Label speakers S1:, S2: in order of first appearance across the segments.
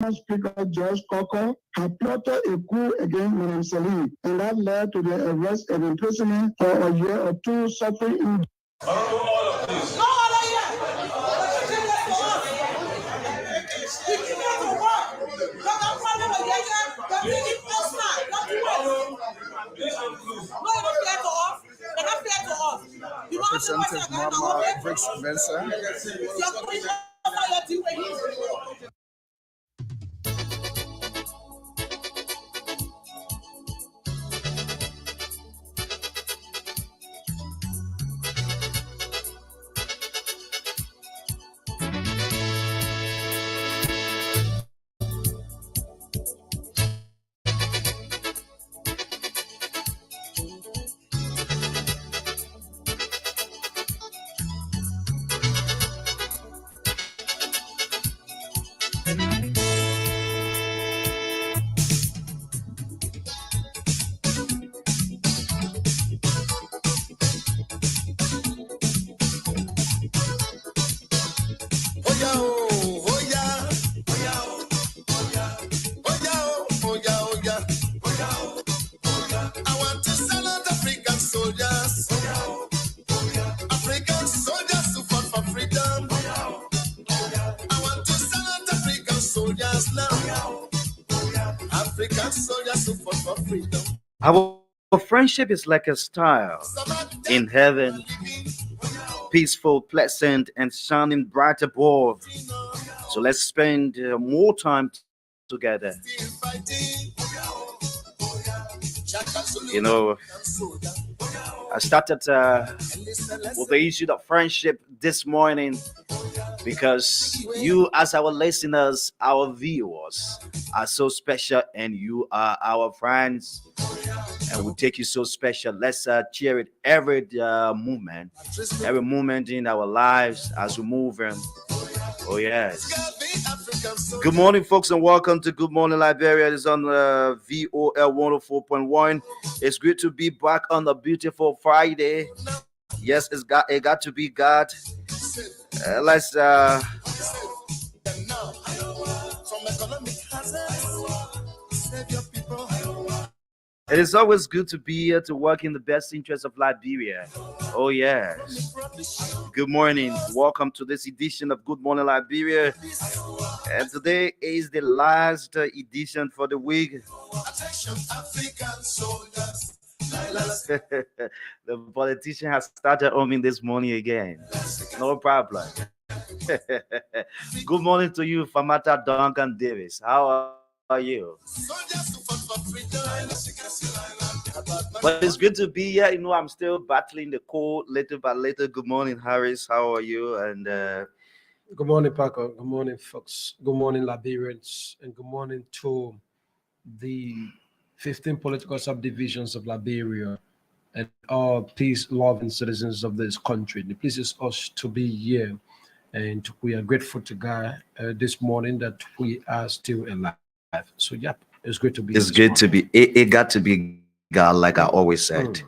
S1: Speaker George Cocker had plotted a coup against Madam Salim, and that led to the arrest and imprisonment for a year or two, suffering in.
S2: Representative Mama Briggs Mensa.
S3: Our friendship is like a star in heaven, peaceful, pleasant, and shining bright above. So let's spend more time together. You know, I started with the issue of friendship this morning because you, as our listeners, our viewers, are so special, and you are our friends, and we take you so special. Let's cheer it every moment in our lives as we move in. Oh yes. Good morning, folks, and welcome to Good Morning Liberia. It's on VOL 104.1. It's great to be back on the beautiful Friday. Yes, it got to be God. Let's It is always good to be here to work in the best interest of Liberia. Oh yes. Good morning. Welcome to this edition of Good Morning Liberia. And today is the last edition for the week. The politician has started on this morning again. No problem. Good morning to you, Famata Duncan Davis. How are you? But it's good to be here. You know, I'm still battling the cold little by little. Good morning, Harris. How are you? And
S4: good morning, Paco. Good morning, folks. Good morning, Liberians. And good morning to the 15 political subdivisions of Liberia and all peace-loving citizens of this country. It pleases us to be here. And we are grateful to God this morning that we are still alive. So, yeah, it's great to be here.
S3: It's good to be. It got to be God, like I always said.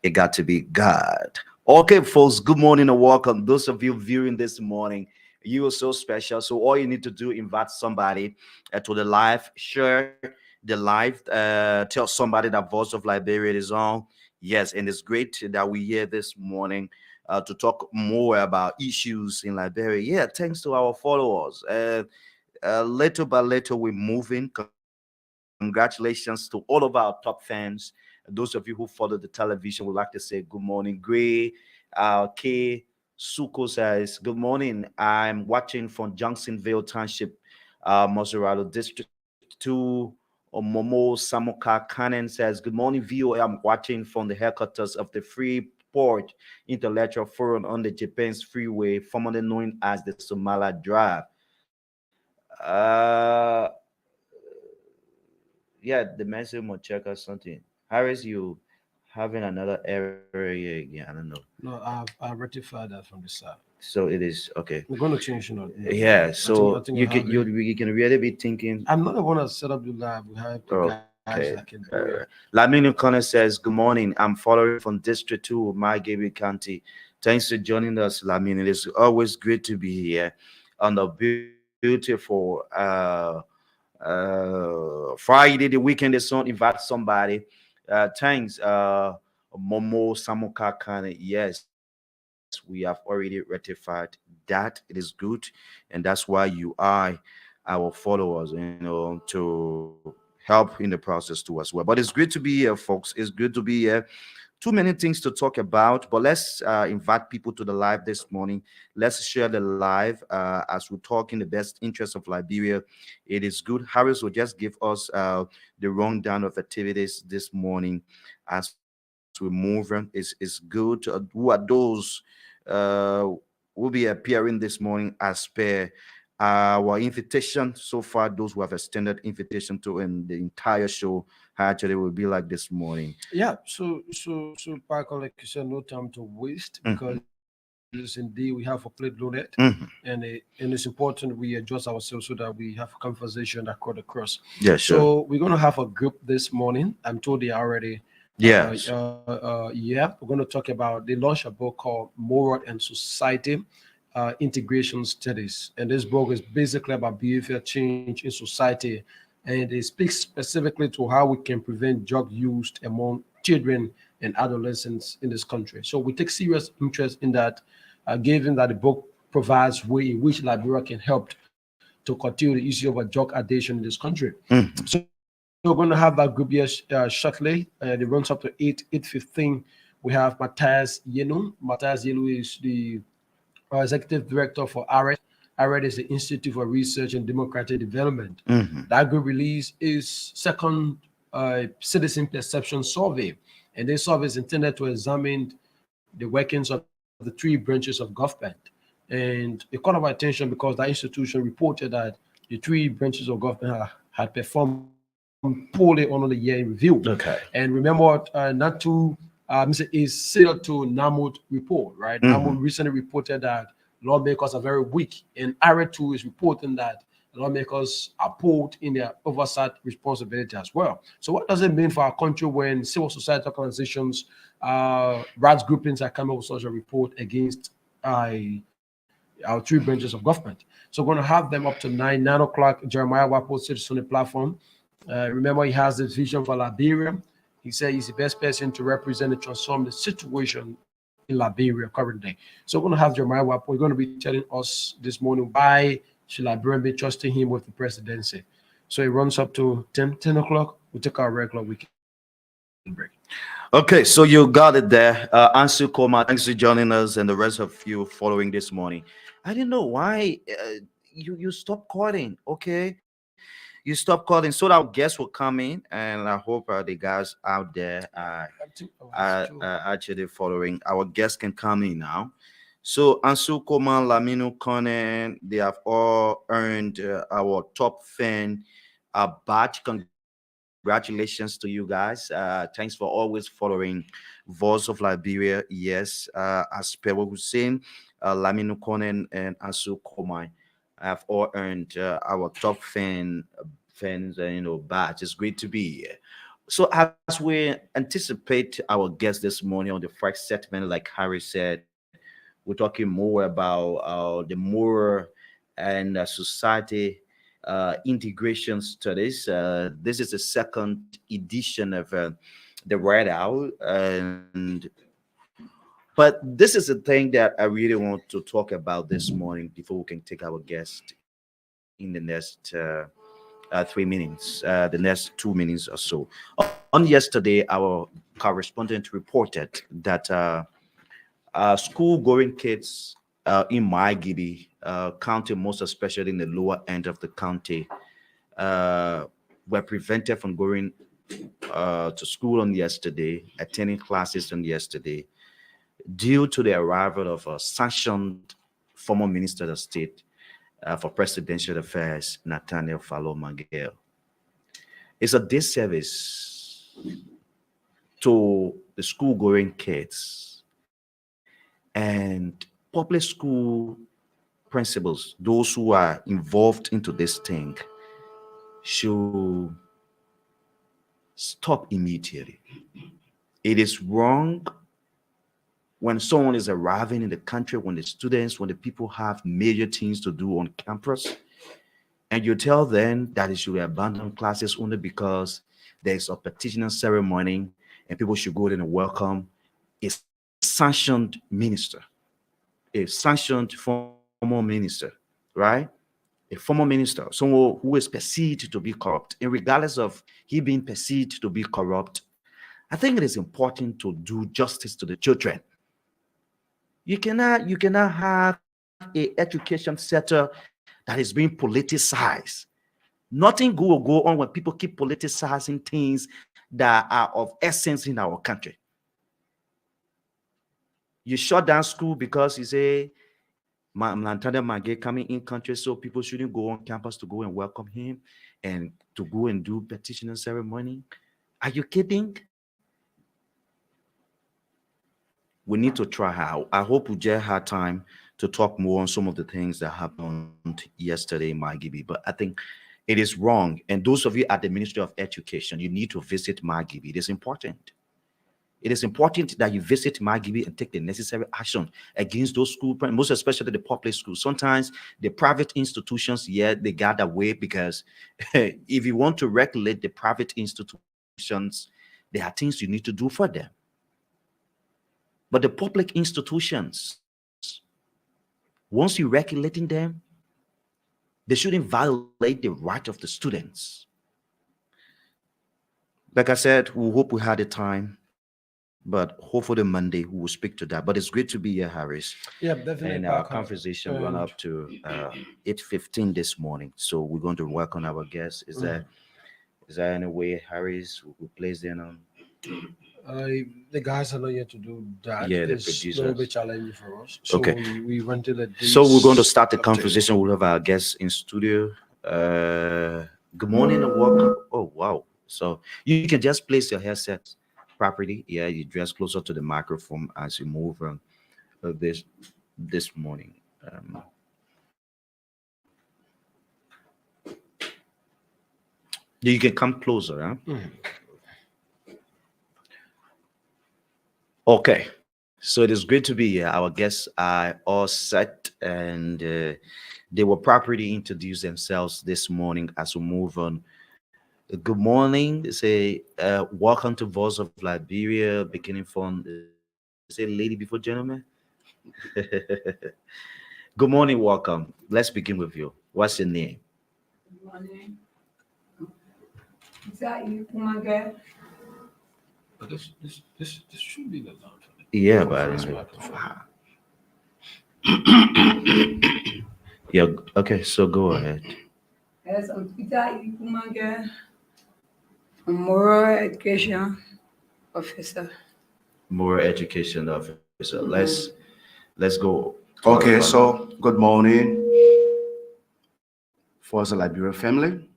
S3: It got to be God. Okay, folks, good morning and welcome. Those of you viewing this morning, you are so special. So all you need to do, invite somebody to the live, share the live, tell somebody that Voice of Liberia is on. Yes, and it's great that we here this morning to talk more about issues in Liberia. Yeah, thanks to our followers. Little by little, we're moving. Congratulations to all of our top fans. Those of you who follow the television would like to say good morning. Gray, K. Suko says, good morning. I'm watching from Johnsonville Township, Maserado District 2. Momo Samoka Kanen says, good morning, VOA. I'm watching from the headquarters of the Freeport Intellectual Forum on the Japan's Freeway, formerly known as the Somala Drive. Yeah, the message will check or something. Harris, you having another error here again? I don't know.
S4: No, I've rectified that from the start.
S3: So it is okay.
S4: We're going to change it.
S3: Yeah, so I think you can really be thinking.
S4: I'm not the one that set up the live. We have the guys
S3: okay.
S4: that can do it.
S3: Lamine Connor says, good morning. I'm following from District 2, My Gaby County. Thanks for joining us, Lamine. It is always great to be here on the beautiful Friday, the weekend is on. Invite somebody. Thanks, Momo Samuka Kane. Yes, we have already rectified that. It is good, and that's why you are our followers, to help in the process too as well. But it's great to be here, folks. It's good to be here. Too many things to talk about, but let's invite people to the live this morning. Let's share the live as we talk in the best interest of Liberia. It is good. Harris will just give us the rundown of activities this morning as we move on. Is good. Who are those uh, will be appearing this morning as per our invitation so far? Those who have extended invitation to in the entire show actually will be like this morning.
S4: Yeah, so Parker, like you said, no time to waste
S3: Mhm,
S4: because indeed we have a plate loaded,
S3: mhm.
S4: and it's important we adjust ourselves so that we have conversation that cut across.
S3: Yeah, sure.
S4: So we're gonna have a group this morning. I'm told they already.
S3: Yes.
S4: Yeah, we're going to talk about. They launched a book called Moral and Society Integration Studies, and this book is basically about behavior change in society, and it speaks specifically to how we can prevent drug use among children and adolescents in this country. So we take serious interest in that, given that the book provides way in which Liberia can help to curtail the issue of a drug addiction in this country.
S3: Mhm.
S4: So we're going to have that group here shortly. It runs up to 8:15. We have Matthias Yenu is the executive director for ARED. ARED is the Institute for Research and Democratic Development.
S3: Mhm.
S4: That group release is second citizen perception survey, and this survey is intended to examine the workings of the three branches of government. And it caught our attention because that institution reported that the three branches of government had performed poorly on the year in review. And
S3: Okay.
S4: remember, not to is similar to NAMUD report, right? NAMUD
S3: Mhm.
S4: recently reported that lawmakers are very weak, and ARA2 is reporting that lawmakers are pulled in their oversight responsibility as well. So, what does it mean for our country when civil society organizations, rights groupings are coming with such a report against uh, our three branches of government? So, we're going to have them up to 9 o'clock. Jeremiah Wapo sits on the platform. Remember, he has this vision for Liberia. He said he's the best person to represent and transform the situation in Liberia currently. So we're going to have Jeremiah Wapo. We're going to be telling us this morning why should Liberia be trusting him with the presidency. So it runs up to 10 o'clock. We take our regular weekend break.
S3: Okay, so you got it there. Ansu Koma, thanks for joining us and the rest of you following this morning. I didn't know why you stopped calling. Okay, you stopped calling so that our guests will come in, and I hope the guys out there
S4: I think I was
S3: are
S4: too.
S3: actually following. Our guests can come in now. So Ansu Koma, Lamino Kone, they have all earned our top fan badge. Congratulations to you guys. Thanks for always following Voice of Liberia. Yes, as per what we're saying, Lamino Kone and Ansu Koma have all earned our top fans, badge. It's great to be here. So as we anticipate our guest this morning on the first segment, like Harry said, we're talking more about the more and society integration studies. This is the second edition of the Red Owl, and but this is the thing that I really want to talk about this morning before we can take our guest in the next 3 minutes, the next 2 minutes or so. On yesterday, our correspondent reported that school-going kids in Maigidi County, most especially in the lower end of the county, uh, were prevented from going to school on yesterday, attending classes on yesterday, due to the arrival of a sanctioned former minister of state for presidential affairs, Nathaniel Fallow Magel. It's a disservice to the school-going kids and public school principals, those who are involved into this thing, should stop immediately. It is wrong when someone is arriving in the country, when the students, when the people have major things to do on campus, and you tell them that they should abandon classes only because there's a petitioning ceremony and people should go in and welcome a sanctioned minister, a sanctioned former minister, right? A former minister, someone who is perceived to be corrupt, and regardless of he being perceived to be corrupt, I think it is important to do justice to the children. You cannot have a education sector that is being politicized. Nothing good will go on when people keep politicizing things that are of essence in our country. You shut down school because you say Mlantana Mage coming in country, so people shouldn't go on campus to go and welcome him and to go and do petitioning ceremony. Are you kidding? We need to try how. I hope Ujeh had time to talk more on some of the things that happened yesterday in Magibi, but I think it is wrong. And those of you at the Ministry of Education, you need to visit Magibi. It is important. It is important that you visit Magibi and take the necessary action against those schools, most especially the public schools. Sometimes the private institutions, yeah, they got away because if you want to regulate the private institutions, there are things you need to do for them. But the public institutions, once you're regulating them, they shouldn't violate the right of the students. Like I said, we hope we had the time, but hopefully Monday we will speak to that. But it's great to be here, Harris.
S4: Yeah, definitely,
S3: And our
S4: Parker.
S3: conversation run
S4: And
S3: up to 8:15 this morning. So we're going to welcome our guests. Is there any way, Harris, we could place them on?
S4: the guys are not yet to do that.
S3: Yeah, the
S4: It's a little bit
S3: producers.
S4: challenging for us. So
S3: Okay.
S4: we wanted a
S3: So we're going to start the
S4: update.
S3: conversation. We'll have our guests in studio. Good morning and welcome. Oh wow! So you can just place your headset properly. Yeah, you dress closer to the microphone as you move this morning. You can come closer, huh? Okay. So it is great to be here. Our guests are all set and they will properly introduce themselves this morning as we move on. Good morning. They say, welcome to Voice of Liberia, beginning from, they say, lady before gentlemen. Good morning, welcome. Let's begin with you. What's your name?
S5: Good morning. Is that you, Kumage?
S4: But this should be the line for the
S3: Yeah,
S4: first
S3: but
S4: microphone.
S3: yeah, okay, so go ahead.
S5: Yes, I'm Peter Kumage. I'm moral education officer.
S3: More education officer. Let's go.
S2: Okay, so good morning for the Liberia family.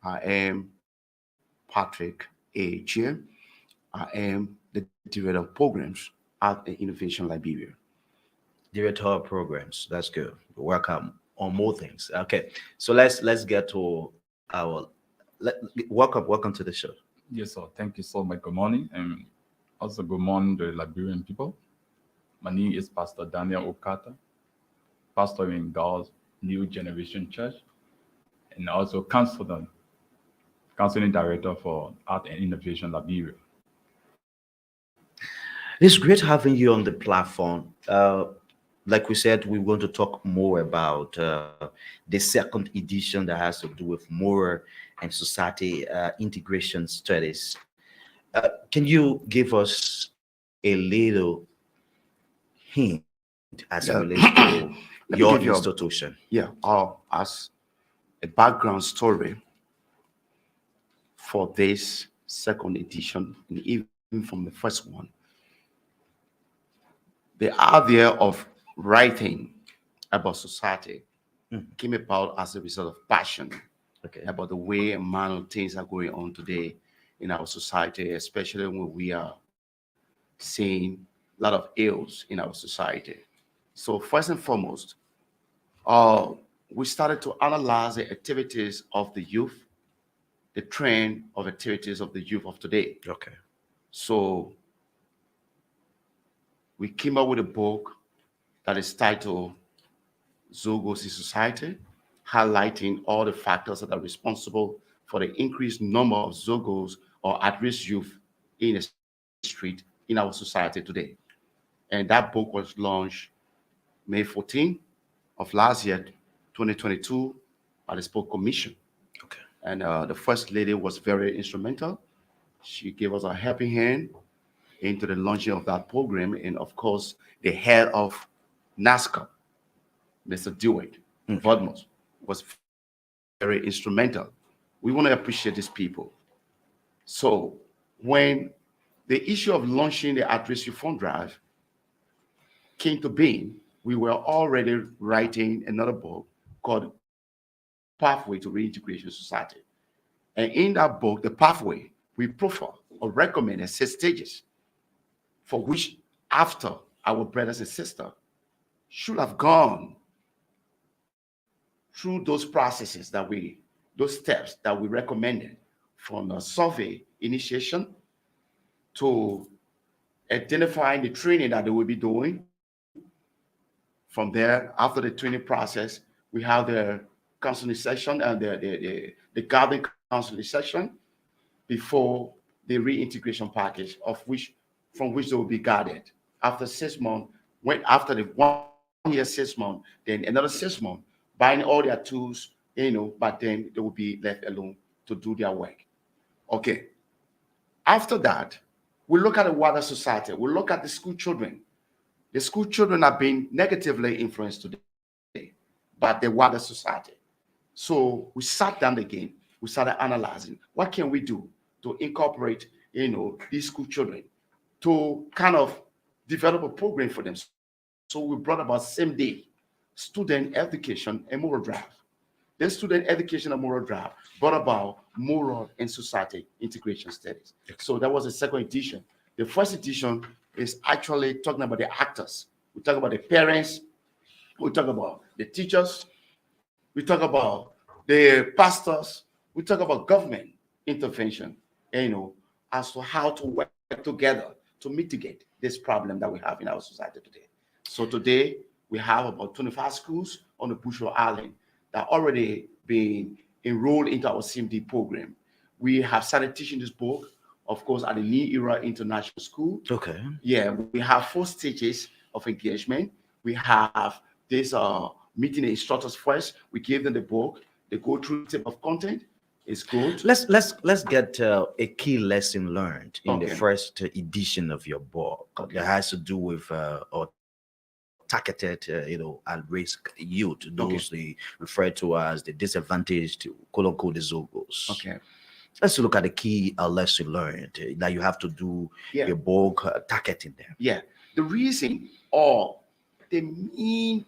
S2: I am Patrick A. Chair. I am the director of programs at the Innovation Liberia.
S3: Director of programs. That's good. Welcome on more things. Okay, so let's get to our welcome to the show.
S6: Yes, sir. Thank you so much. Good morning. And also, good morning to the Liberian people. My name is Pastor Daniel Okata, pastor in God's New Generation Church, and also counseling director for Art and Innovation Liberia.
S3: It's great having you on the platform. Like we said, we're going to talk more about the second edition that has to do with moral and society integration studies. Can you give us a little hint as it
S2: Yeah.
S3: relates to
S2: Let me
S3: your
S2: give you
S3: institution?
S2: as a background story for this second edition, and even from the first one. The idea of writing about society came about as a result of passion
S3: Okay.
S2: about the way and manner of things are going on today in our society, especially when we are seeing a lot of ills in our society. So first and foremost, uh, we started to analyze the activities of the youth, the trend of activities of the youth of today.
S3: Okay.
S2: So we came up with a book that is titled Zogos in Society, highlighting all the factors that are responsible for the increased number of Zogos or at-risk youth in the street in our society today. And that book was launched May 14 of last year, 2022, by the Spoke Commission.
S3: Okay.
S2: And the First Lady was very instrumental. She gave us a helping hand into the launching of that program. And of course, the head of NASCA, Mr. Dewitt Vodmos, was very instrumental. We want to appreciate these people. So when the issue of launching the at-risk youth fund drive came to being, we were already writing another book called Pathway to Reintegration Society. And in that book, the pathway, we profile or recommend 6 stages for which after our brothers and sisters should have gone through those processes those steps that we recommended, from the survey initiation to identifying the training that they will be doing. From there, after the training process, we have the counseling session and the gathering counseling session before the reintegration package, from which they will be guarded. After 6 months, after the 1 year, 6 months, then another 6 months, buying all their tools, but then they will be left alone to do their work. Okay. After that, we look at the wider society. We look at the school children. The school children are being negatively influenced today by the wider society. So we sat down again. We started analyzing what can we do to incorporate, these school children, to kind of develop a program for them. So we brought about same day student education and moral drive. The student education and moral drive brought about moral and society integration studies. So that was the second edition. The first edition is actually talking about the actors. We talk about the parents. We talk about the teachers. We talk about the pastors. We talk about government intervention, as to how to work together to mitigate this problem that we have in our society today. So today, we have about 25 schools on the Bushel Island that already been enrolled into our CMD program. We have started teaching this book, of course, at the New Era International School.
S3: Okay.
S2: Yeah, we have 4 stages of engagement. We have this meeting the instructors first. We give them the book. They go through the table of content. It's good.
S3: Let's get a key lesson learned in the
S2: Okay.
S3: first edition of your book that has to do with or targeted, at-risk youth, those they refer to as the disadvantaged, quote unquote, the Zogos.
S2: Okay.
S3: Let's look at the key lesson learned that you have to do your book targeting them.
S2: Yeah. The reason or the main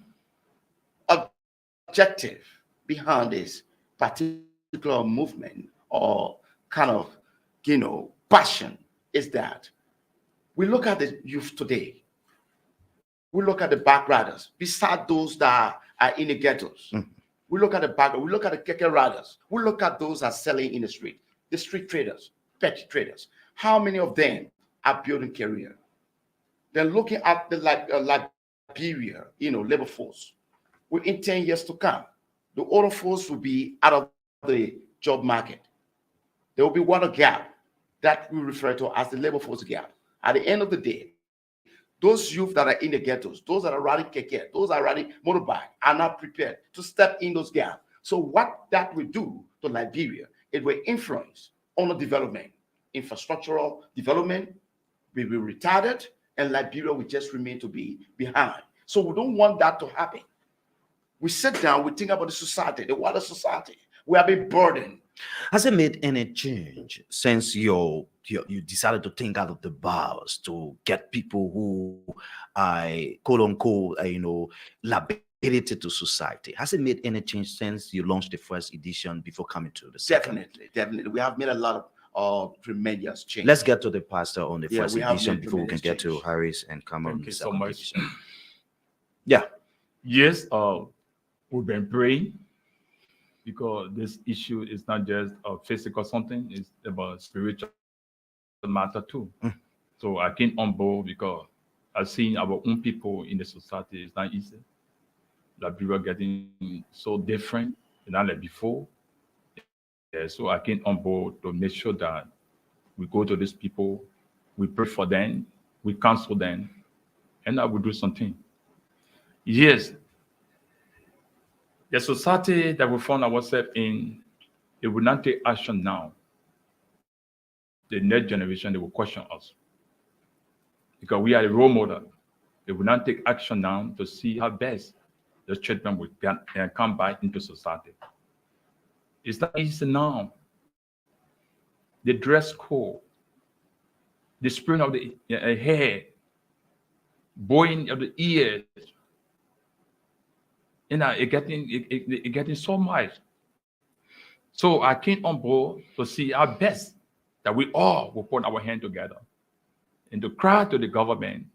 S2: objective behind this particular movement or kind of, passion is that we look at the youth today. We look at the backriders, beside those that are in the ghettos. We look at the background. We look at the keke riders. We look at those that are selling in the street traders, petty traders. How many of them are building career? They're looking at the Liberia, labor force. In 10 years to come, the older force will be out of the job market. There will be one gap that we refer to as the labor force gap. At the end of the day, those youth that are in the ghettos, those that are riding keke, those that are riding motorbike, are not prepared to step in those gaps. So what that will do to Liberia, it will influence on the development. Infrastructural development will be retarded, and Liberia will just remain to be behind. So we don't want that to happen. We sit down, we think about the society, the wider society. We have been burdened.
S3: Has it made any change since you decided to think out of the box to get people who are, quote unquote, liberated to society? Has it made any change since you launched the first edition before coming to the second?
S2: Definitely. We have made a lot of tremendous change.
S3: Let's get to the pastor on the first
S2: we have
S3: edition
S2: made
S3: before we can get to
S2: tremendous
S3: Harris and come on
S6: Thank
S3: the
S6: you so
S3: second
S6: much.
S3: edition. Yeah.
S6: Yes, we've been praying because this issue is not just a physical something, it's about spiritual matter too. So I came on board because I've seen our own people in the society. It's not easy. Liberia getting so different. like before. Yeah, so I came on board to make sure that we go to these people, we pray for them, we counsel them, and I will do something. Yes, the society that we found ourselves in, it will not take action now. The next generation, they will question us. Because we are the role model. They will not take action now to see how best the children will come back into society. It's not easy now. The dress code, the spraying of the hair, bowing of the ears, it getting so much. So I came on board to see our best that we all will put our hand together and to cry to the government,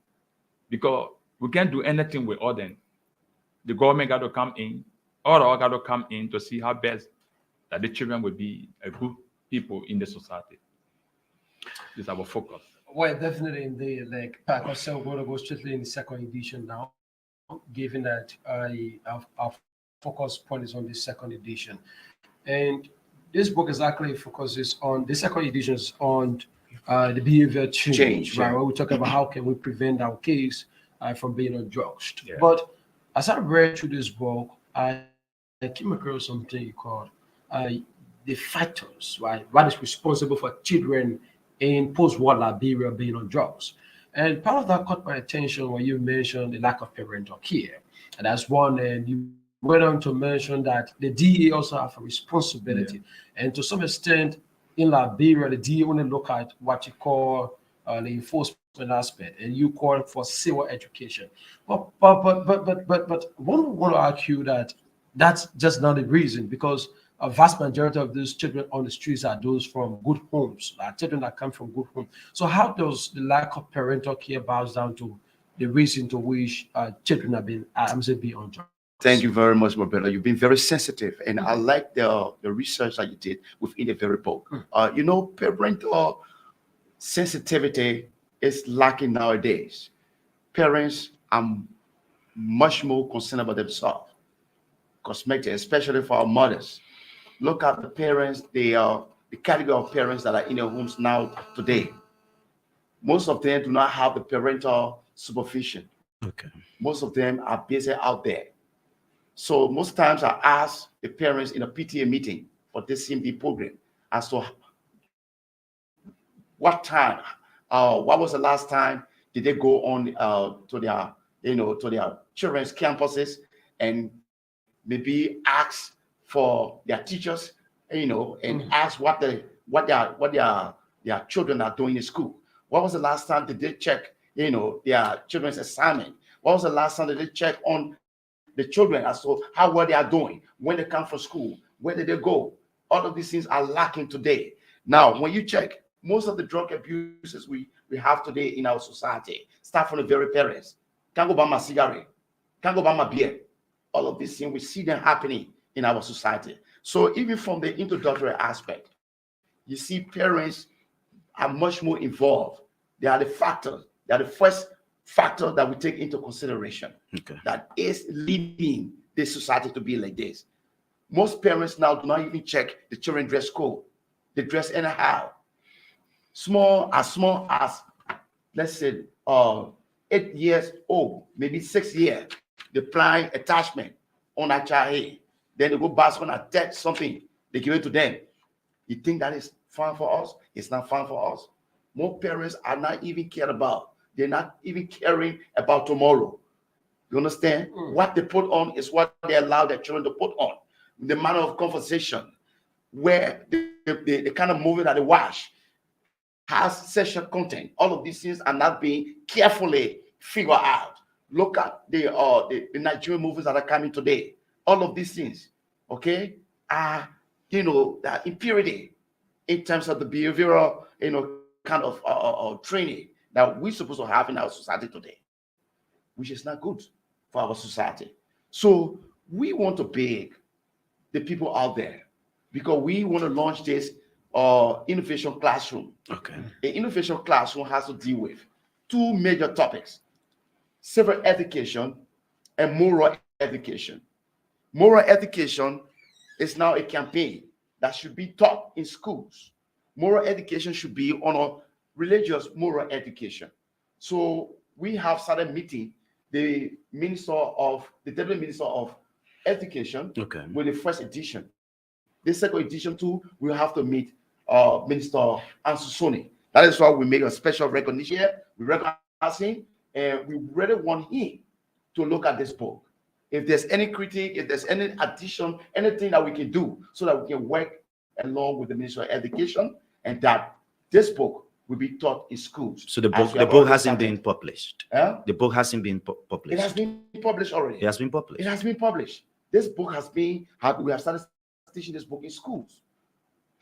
S6: because we can't do anything without them. The government got to come in, all got to come in to see how best that the children will be a good people in the society. This is our focus.
S4: Well, definitely indeed. Like Paco said, we're going to go strictly in the second edition now, given that our focus point is on the second edition. And this book exactly focuses on the second edition is on the behavior change, right?
S2: Yeah.
S4: Where we talk about how can we prevent our kids from being on drugs.
S6: Yeah.
S4: But as I read through this book, I came across something called the factors, right? What is responsible for children in post-war Liberia being on drugs? And part of that caught my attention when you mentioned the lack of parental care. And that's one, and you went on to mention that the DA also have a responsibility. And to some extent, in Liberia, the DA only look at what you call the enforcement aspect, and you call for civil education. But one want to argue that that's just not the reason, because a vast majority of these children on the streets are those from good homes, children that come from good homes. So how does the lack of parental care boils down to the reason to which children have been, be on drugs?
S2: Thank you very much, my brother. You've been very sensitive, and I like the research that you did within the very book. Parental sensitivity is lacking nowadays. Parents are much more concerned about themselves, cosmetic, especially for our mothers. Look at the parents, the category of parents that are in their homes now today. Most of them do not have the parental supervision.
S3: Okay.
S2: Most of them are busy out there. So most times I ask the parents in a PTA meeting for this CMD program as to what time, what was the last time did they go on to their children's campuses and maybe ask for their teachers, and ask what their children are doing in school. What was the last time did they check, their children's assignment? What was the last time did they check on the children as to how well they are doing when they come from school? Where did they go? All of these things are lacking today. Now, when you check, most of the drug abuses we have today in our society start from the very parents. Can't go buy my cigarette, can't go buy my beer. All of these things, we see them happening in our society. So even from the introductory aspect, you see parents are much more involved. They are the factor, they are the first factor that we take into consideration that is leading this society to be like this. Most parents now do not even check the children dress code. They dress anyhow. Small as let's say 8 years old, maybe 6 years, they apply attachment on a child. Then they go back and attach something, they give it to them. You think that is fun for us? It's not fun for us. More parents are not even cared about. They're not even caring about tomorrow. You understand? What they put on is what they allow their children to put on. The manner of conversation, where the kind of movie that they watch has sexual content. All of these things are not being carefully figured out. Look at the Nigerian movies that are coming today. All of these things, okay, are that impurity in terms of the behavioral, kind of training that we're supposed to have in our society today, which is not good for our society. So we want to beg the people out there, because we want to launch this innovation classroom.
S3: Okay.
S2: An innovation classroom has to deal with two major topics: civil education and moral education. Moral education It's now a campaign that should be taught in schools. Moral education should be on a religious moral education. So we have started meeting the Deputy Minister of Education with the first edition. The second edition too, we'll have to meet Minister Ansusoni. That is why we make a special recognition here. We recognize him, and we really want him to look at this book. If there's any critique, if there's any addition, anything that we can do so that we can work along with the Ministry of Education, and that this book will be taught in schools.
S3: So the book hasn't been published.
S2: The
S3: book hasn't been published.
S2: It has been published already.
S3: It has been published.
S2: It has been published. This book has been. We have started teaching this book in schools.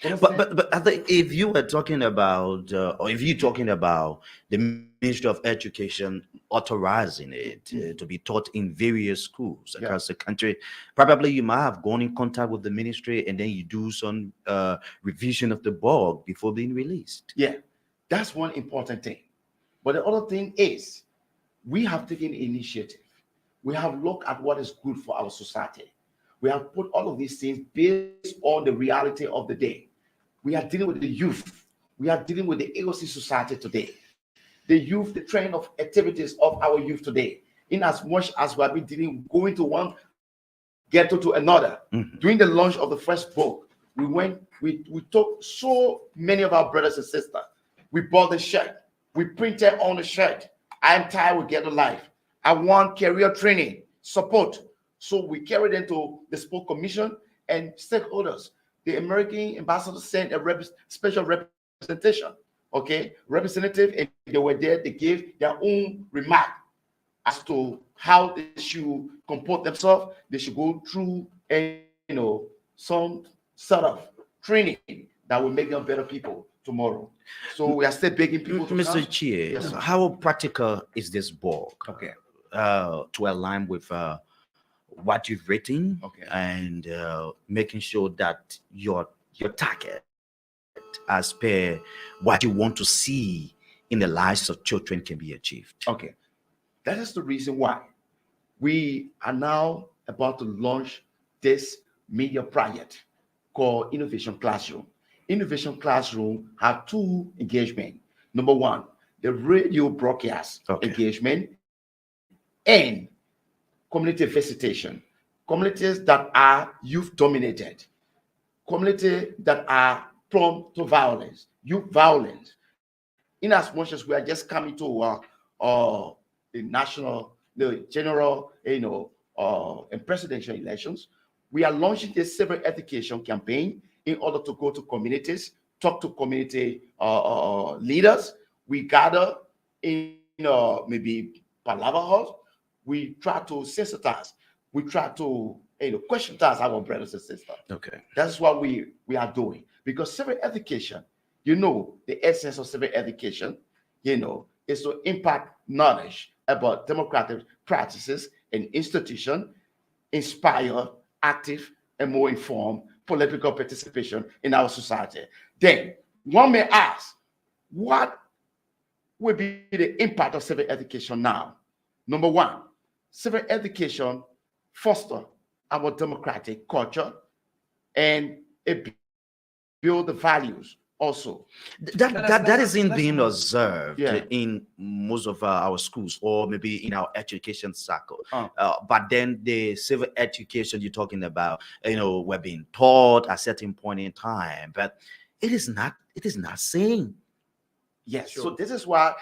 S3: But I think if you were talking about, or if you're talking about the Ministry of Education authorizing it to be taught in various schools across the country, probably you might have gone in contact with the ministry and then you do some revision of the book before being released.
S2: Yeah, that's one important thing. But the other thing is, we have taken initiative. We have looked at what is good for our society. We have put all of these things based on the reality of the day. We are dealing with the youth. We are dealing with the AOC society today. The youth, the trend of activities of our youth today. In as much as we have been dealing, going to one ghetto to another. During the launch of the first book, we took so many of our brothers and sisters. We bought the shirt. We printed on the shirt. I am tired with ghetto life. I want career training, support. So we carried into the Sport Commission and stakeholders. The American ambassador sent a special representation, representative, and they were there. They gave their own remark as to how they should comport themselves. They should go through, some sort of training that will make them better people tomorrow. So we are still begging people to
S3: Mr. Chie,
S2: yes,
S3: how practical is this book to align with what you've written and making sure that your target as per what you want to see in the lives of children can be achieved?
S2: That is the reason why we are now about to launch this media project called Innovation Classroom. Innovation Classroom have two engagements. Number one, the radio broadcast engagement and community visitation. Communities that are youth dominated, communities that are prone to violence, youth violence. In as much as we are just coming to the general, and presidential elections, we are launching this civil education campaign in order to go to communities, talk to community leaders. We gather in maybe Palava House. We try to sensitize. We try to question our brothers and sisters. That's what we are doing. Because civil education, the essence of civil education, is to impact knowledge about democratic practices and institutions, inspire active and more informed political participation in our society. Then one may ask, what will be the impact of civil education now? Number one, civil education foster our democratic culture and it build the values also.
S3: That isn't being observed in most of our schools or maybe in our education circle. But then the civil education you're talking about, we're being taught at a certain point in time, but it is not saying.
S2: Yes. Sure. So this is why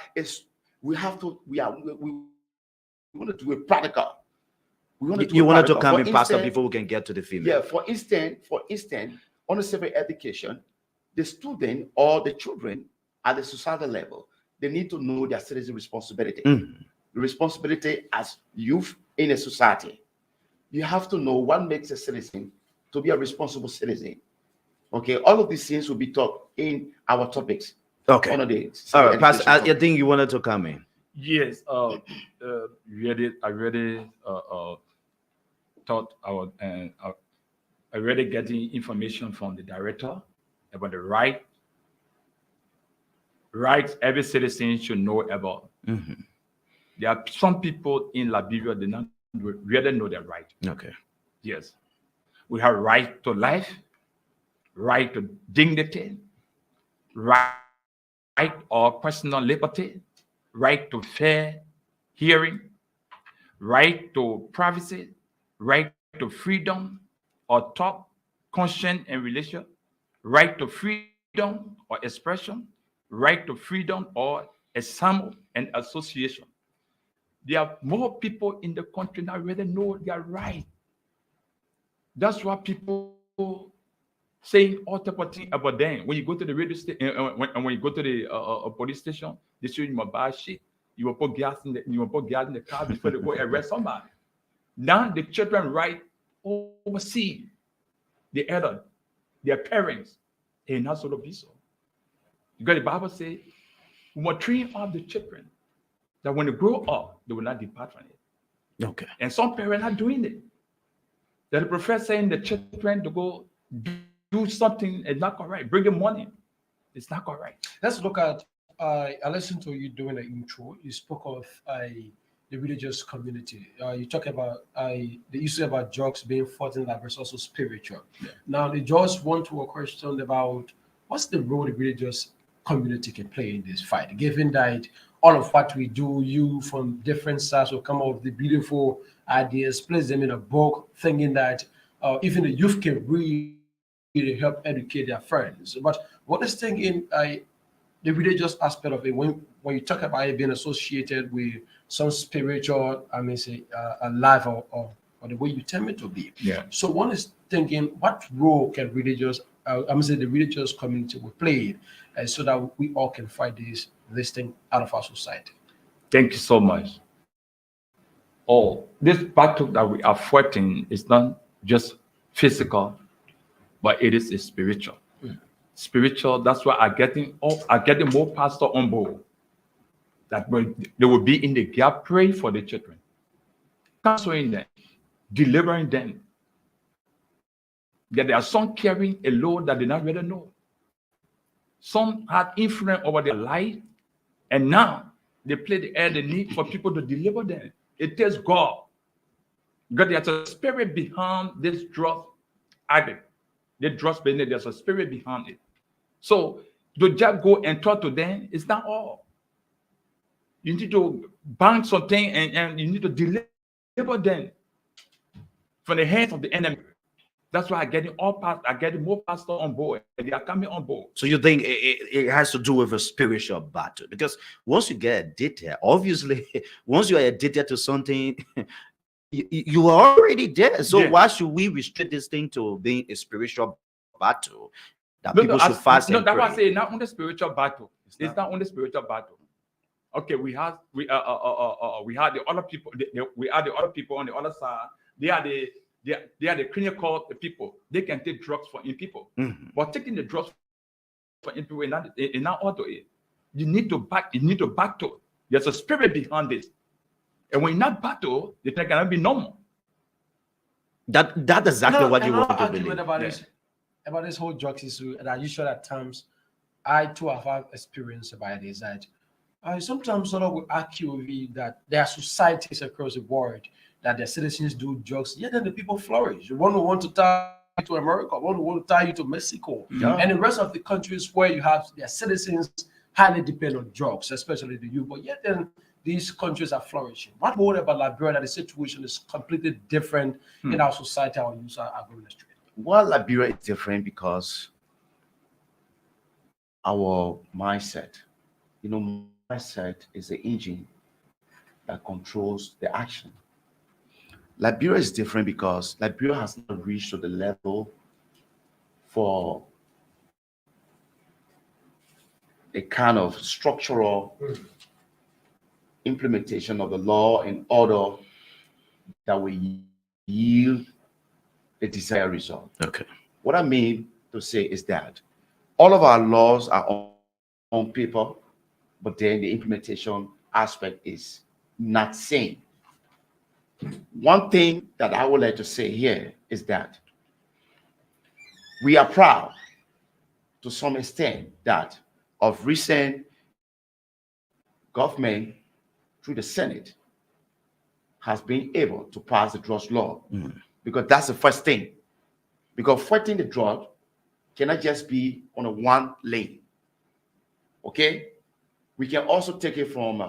S2: we want to do it practical.
S3: You wanted to come in, Pastor, before we can get to the female.
S2: Yeah, for instance, on the civil education, the student or the children at the societal level, they need to know their citizen responsibility. The responsibility as youth in a society. You have to know what makes a citizen to be a responsible citizen. All of these things will be taught in our topics.
S3: All right, Pastor, I think you wanted to come in.
S6: Yes, I already thought I already getting information from the director about the rights every citizen should know about. There are some people in Liberia, they not really know their right.
S3: Okay.
S6: Yes.
S7: We have right to life, right to dignity, right or personal liberty, right to fair hearing, right to privacy, right to freedom or thought, conscience, and religion, right to freedom or expression, right to freedom or assembly and association. There are more people in the country now really know their right. That's why people saying all type of things about them. When you go to the radio station, when you go to the police station, they show you buy shit. You will put gas in the car before they go arrest somebody. Now the children right oversee the elder, their parents, and not so to be so. Because the Bible says we must train up the children that when they grow up, they will not depart from it.
S3: Okay.
S7: And some parents are doing it. That the professor saying the children to go do something is not correct, bring them money. It's not correct.
S4: Let's look at. I listened to you doing the intro. You spoke of the religious community. You talk about the issue about drugs being fought in that versus also spiritual.
S7: Yeah.
S4: Now, they just want to a question about what's the role the religious community can play in this fight, given that all of what we do, you from different sides will come up with the beautiful ideas, place them in a book, thinking that even the youth can really help educate their friends. But what is thinking the religious aspect of it when you talk about it being associated with some spiritual, I mean, say a life or the way you tell it to be.
S7: Yeah.
S4: So one is thinking, what role can religious, the religious community will play, so that we all can fight this thing out of our society.
S7: Thank you so much. This battle that we are fighting is not just physical, but it is spiritual. Spiritual. That's why I'm getting more pastor on board. That they will be in the gap praying for the children, counseling them, delivering them. That there are some carrying a load that they not really know. Some had influence over their life, and now they play the air they need for people to deliver them. It takes God. God, there's a spirit behind this drug addict. The drugs business, there's a spirit behind it. So to just go and talk to them, it's not all. You need to bind something and you need to deliver them from the hands of the enemy. That's why I'm getting more pastors on board, and they are coming on board.
S3: So you think it has to do with a spiritual battle? Because once you get addicted, obviously, once you are addicted to something, you are already there. So why should we restrict this thing to being a spiritual battle that people should fast and
S7: that's
S3: pray?
S7: why I say not only spiritual battle. It's not only spiritual battle. Okay, we have the other people. We are the other people on the other side. They are the clinical people. They can take drugs for in people, but taking the drugs for in people is not auto it. You need to battle. There's a spirit behind this, and when you not battle, the thing cannot be normal.
S3: That's exactly what you want to believe.
S4: About this whole drugs issue, and I usually at times I too have had experience about this. That I sometimes sort of will argue with you that there are societies across the world that their citizens do drugs, yet then the people flourish. One will want to tie you to America, one will want to tie you to Mexico, and the rest of the countries where you have their citizens highly depend on drugs, especially the youth. But yet then these countries are flourishing. What more about Liberia that the situation is completely different in our society, our youth are going astray?
S2: Well, Liberia is different because our mindset, mindset is the engine that controls the action. Liberia is different because Liberia has not reached to the level for a kind of structural implementation of the law and order that will yield a desired result.
S3: Okay.
S2: What I mean to say is that all of our laws are on paper, but then the implementation aspect is not same. One thing that I would like to say here is that we are proud to some extent that of recent government through the Senate has been able to pass the drugs law, because that's the first thing Because fighting the drug cannot just be on a one lane. Okay? We can also take it from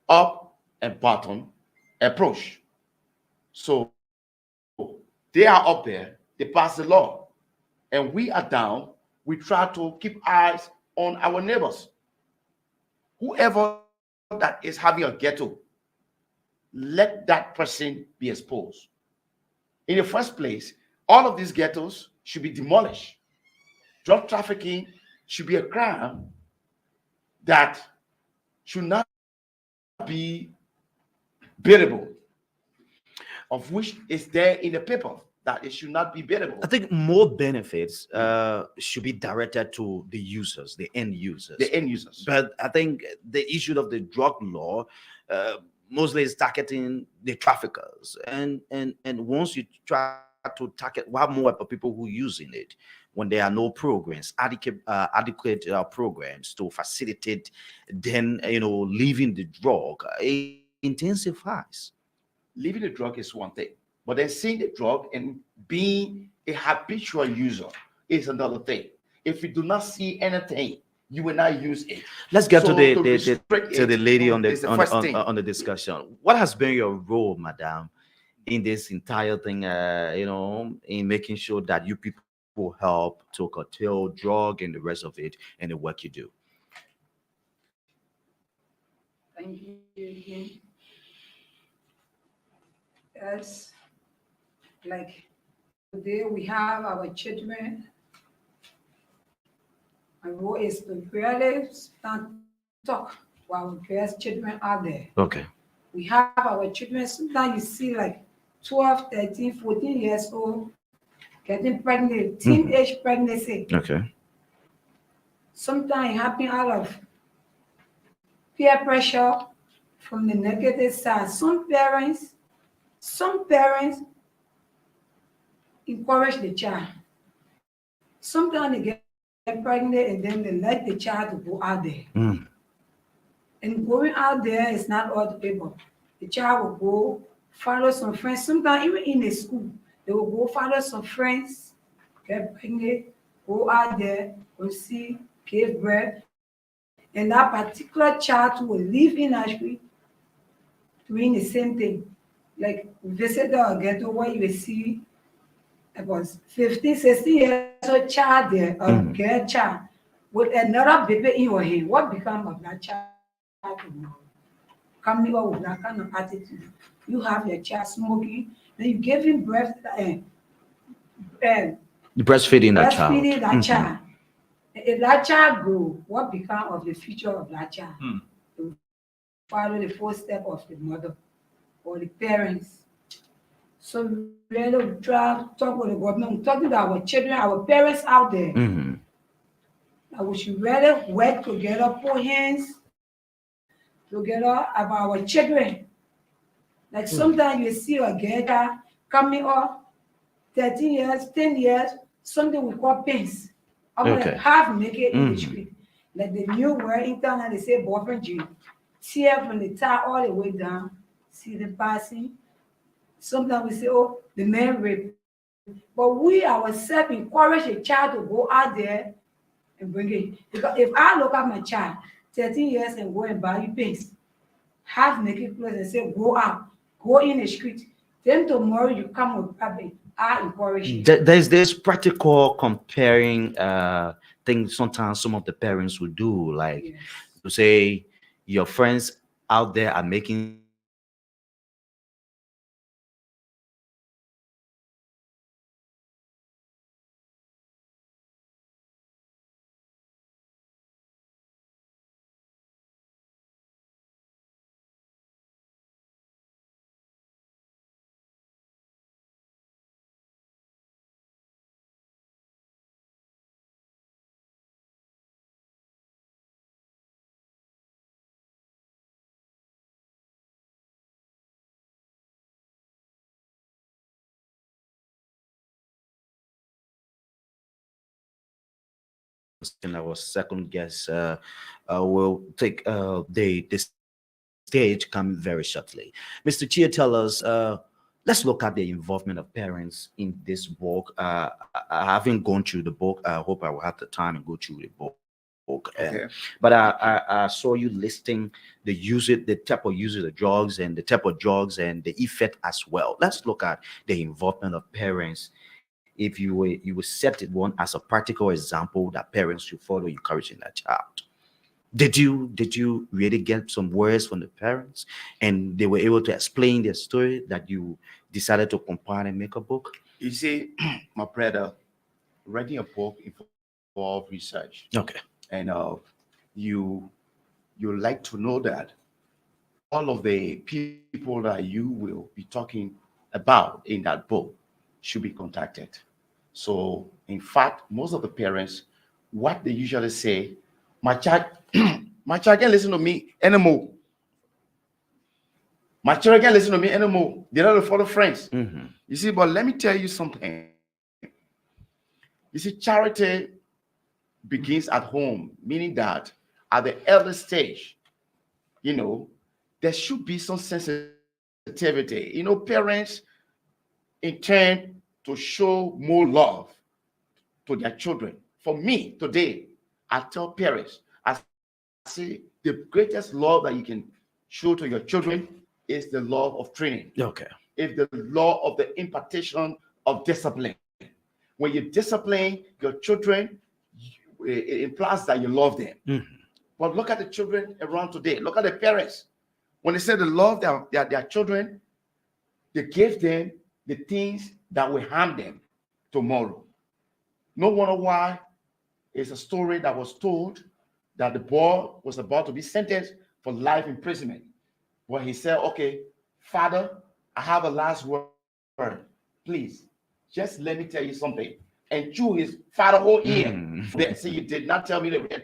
S2: up and bottom approach. So they are up there, they pass the law, and we are down. We try to keep eyes on our neighbors. Whoever that is having a ghetto, let that person be exposed. In the first place, all of these ghettos should be demolished. Drug trafficking should be a crime that should not be bearable, of which is there in the paper that it should not be bearable.
S3: I think more benefits should be directed to the users, the end users.
S2: The end users.
S3: But I think the issue of the drug law mostly is targeting the traffickers. And once you try to target one more of people who using it, when there are no programs, adequate programs to facilitate, then leaving the drug, it intensifies.
S2: Leaving the drug is one thing, but then seeing the drug and being a habitual user is another thing. If you do not see anything, you will not use it.
S3: Let's get
S2: So
S3: to the
S2: restrict
S3: to the
S2: it
S3: lady on
S2: is
S3: the
S2: the first thing.
S3: on the discussion. What has been your role, madam, in this entire thing? In making sure that you people help to curtail drug and the rest of it and the work you do.
S5: Thank you again. Yes, like today we have our children. My role is to really start talk to our girls, children out there.
S3: Okay.
S5: We have our children, sometimes you see like 12, 13, 14 years old getting pregnant, teenage pregnancy.
S3: Okay.
S5: Sometimes it happen out of peer pressure from the negative side. Some parents encourage the child. Sometimes they get pregnant and then they let the child to go out there. And going out there is not all the people. The child will go follow some friends. Sometimes even in the school, they will go follow some friends, get pregnant, go out there, go see, give birth. And that particular child will live in our street doing the same thing. Like we visited a ghetto where you will see about 15, 16 years old child there, a girl child, with another baby in your hand. What become of that child tomorrow? Coming up with that kind of attitude. You have your child smoking, then you give him breast,
S3: Breastfeeding that child.
S5: breastfeeding that child. If that child grow, what become of the future of that child? They will follow the footsteps of the mother or the parents. So we really try to talk with the government. We're talking to our children, our parents out there. That we should really work together, put hands together about our children. Like sometimes you see a girl coming up, 13 years, 10 years, something we call pins. I'm
S3: Okay.
S5: like half naked in the street. Like the new word internet, they say boyfriend jean. Tear from the top all the way down, see them passing. Sometimes we say, oh, the man rape. But we ourselves encourage a child to go out there and bring it. Because if I look at my child, 13 years and go and buy you pants, half naked clothes and say, go out, go in the street. Then tomorrow you come with public. I encourage you.
S3: There's this practical comparing things sometimes some of the parents would do, like
S5: Yes.
S3: to say your friends out there are making in our second guest will take the stage coming very shortly. Mr. Chia, tell us let's look at the involvement of parents in this book. I haven't gone through the book. I hope I will have the time and go through the book.
S2: Okay.
S3: But I saw you listing the type of usage of drugs and the type of drugs and the effect as well. Let's look at the involvement of parents. If you would set it one as a practical example that parents should follow encouraging that child. Did you really get some words from the parents and they were able to explain their story that you decided to compile and make a book?
S2: You see, my brother, writing a book involves research,
S3: Okay.
S2: and you like to know that all of the people that you will be talking about in that book should be contacted. So, in fact, most of the parents, what they usually say, my child, my child can't listen to me anymore. My children can't listen to me anymore. They don't follow friends.
S3: Mm-hmm.
S2: You see, but let me tell you something. You see, charity begins at home, meaning that at the early stage, there should be some sensitivity. Parents intend to show more love to their children. For me, today, I tell parents, I say the greatest love that you can show to your children is the love of training.
S3: Okay.
S2: It's the law of the impartation of discipline. When you discipline your children, it implies that you love them.
S3: Mm-hmm.
S2: But look at the children around today. Look at the parents. When they say they love their children, they give them the things that will harm them tomorrow. No wonder why it's a story that was told that the boy was about to be sentenced for life imprisonment. Where he said, okay, Father, I have a last word. Please, just let me tell you something. And chew his father whole ear. See, you did not tell me the real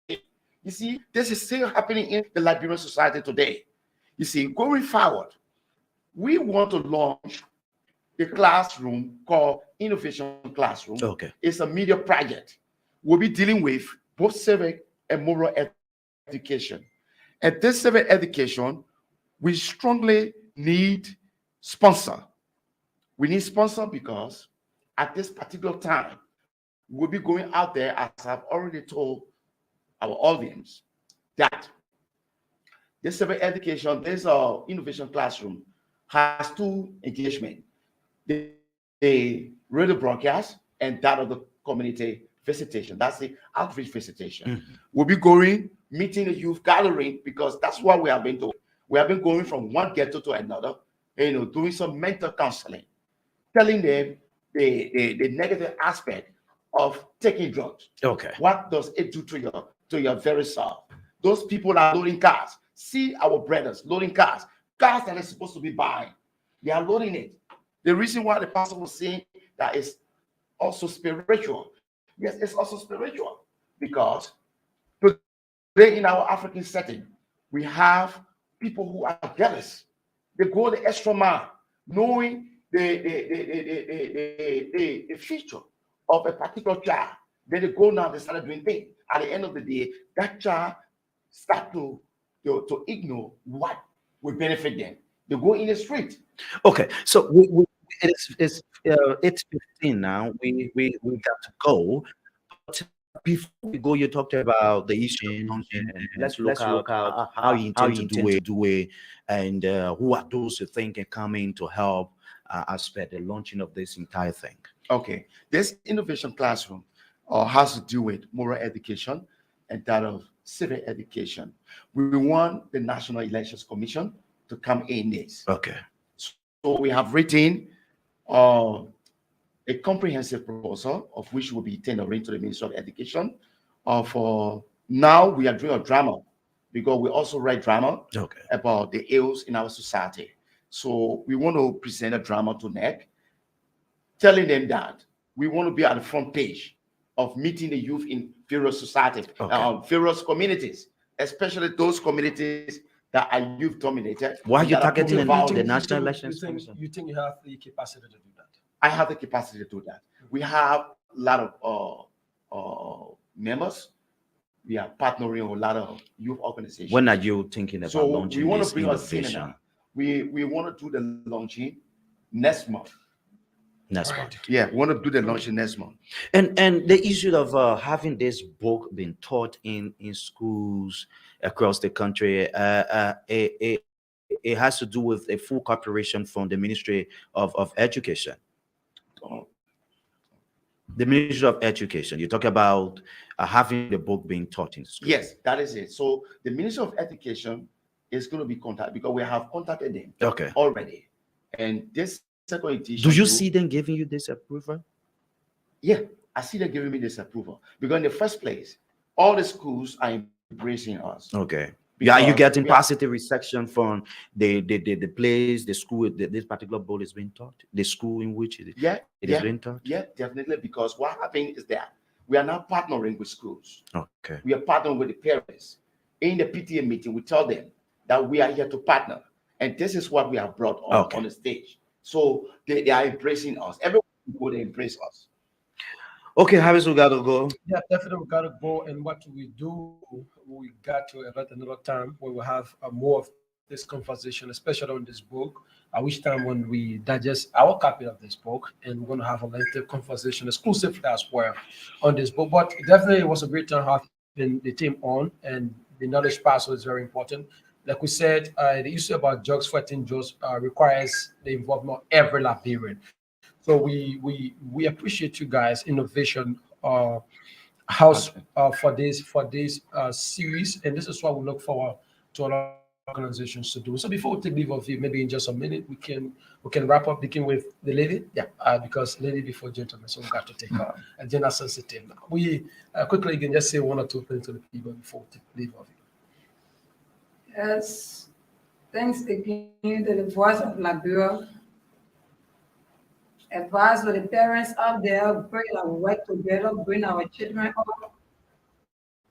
S2: thing. You see, this is still happening in the Liberian society today. You see, going forward, we want to launch a classroom called Innovation Classroom.
S3: Okay.
S2: It's a media project. We'll be dealing with both civic and moral education. And this civic education, we strongly need sponsor. We need sponsor because at this particular time, we'll be going out there, as I've already told our audience, that this civic education, this innovation classroom has two engagements. The radio broadcast and that of the community visitation. That's the outreach visitation.
S3: Mm-hmm.
S2: We'll be going, meeting the youth, gathering, because that's what we have been doing. We have been going from one ghetto to another, doing some mental counseling, telling them the negative aspect of taking drugs.
S3: Okay.
S2: What does it do to your very self? Those people are loading cars. See our brothers loading cars that they're supposed to be buying. They are loading it. The reason why the pastor was saying that is also spiritual. Yes, it's also spiritual because today in our African setting, we have people who are jealous. They go the extra mile, knowing the future of a particular child. Then they go now, they start doing things. At the end of the day, that child start to ignore what will benefit them. They go in the street.
S3: Okay. So it's 15 now. We got to go. But before we go, you talked about the issue, and let's look out how you intend to do it, and who are those you think can come in to help aspect the launching of this entire thing.
S2: Okay, this innovation classroom has to do with moral education and that of civic education. We want the National Elections Commission to come in this.
S3: Okay.
S2: So we have written a comprehensive proposal of which will be tendering to the Ministry of Education. For now, we are doing a drama because we also write drama about the ills in our society. So we want to present a drama to NEC, telling them that we want to be at the front page of meeting the youth in various societies, various communities, especially those communities that are youth dominated.
S3: Why are you targeting the
S4: You
S3: National Elections
S4: think
S3: Commission?
S4: you think you have the capacity to do that?
S2: I have the capacity to do that. We have a lot of members. We are partnering with a lot of youth organizations.
S3: When are you thinking about launching
S2: we want
S3: this
S2: to bring
S3: innovation?
S2: a seminar. We want to do the launching next month.
S3: Next month.
S2: Yeah, we want to do the launching next month.
S3: And the issue of having this book being taught in schools across the country, it has to do with a full cooperation from the Ministry of Education.
S2: Oh,
S3: The Ministry of Education. You talk about having the book being taught in school.
S2: yes, that is it. So the Ministry of Education is going to be contacted because we have contacted them
S3: Okay.
S2: already. And this second edition.
S3: Do you see them giving you this approval?
S2: Yeah, I see them giving me this approval because in the first place, all the schools are embracing us.
S3: Okay. Yeah, you
S2: Because
S3: getting
S2: we are-
S3: positive reception from the place, the school this particular book is being taught, the school in which it
S2: Yeah,
S3: is
S2: yeah,
S3: being taught?
S2: yeah, definitely. Because what happened is that we are now partnering with schools.
S3: Okay.
S2: We are partnering with the parents. In the PTA meeting, we tell them that we are here to partner, and this is what we have brought on the stage. So they are embracing us. Everyone go to embrace us.
S3: Okay, Harris, we gotta go.
S4: Yeah, definitely we gotta go. And what we do, we got to at another time where we have more of this conversation, especially on this book. At which time when we digest our copy of this book, and we're gonna have a lengthy conversation exclusively as well on this book. But definitely it was a great time having the team on, and the knowledge parcel is very important. Like we said, the issue about drugs fighting drugs requires the involvement of every Liberian. So we appreciate you guys' innovation house for this series, and this is what we look forward to other organizations to do. So before we take leave of you, maybe in just a minute we can wrap up, begin with the lady, because lady before gentlemen, so we got to take a general sensitive. We quickly can just say one or two things to the people before we take leave of you.
S5: Yes, thanks again to the Voice of Liberia. Advise with the parents out there, bring our work together, bring our children up.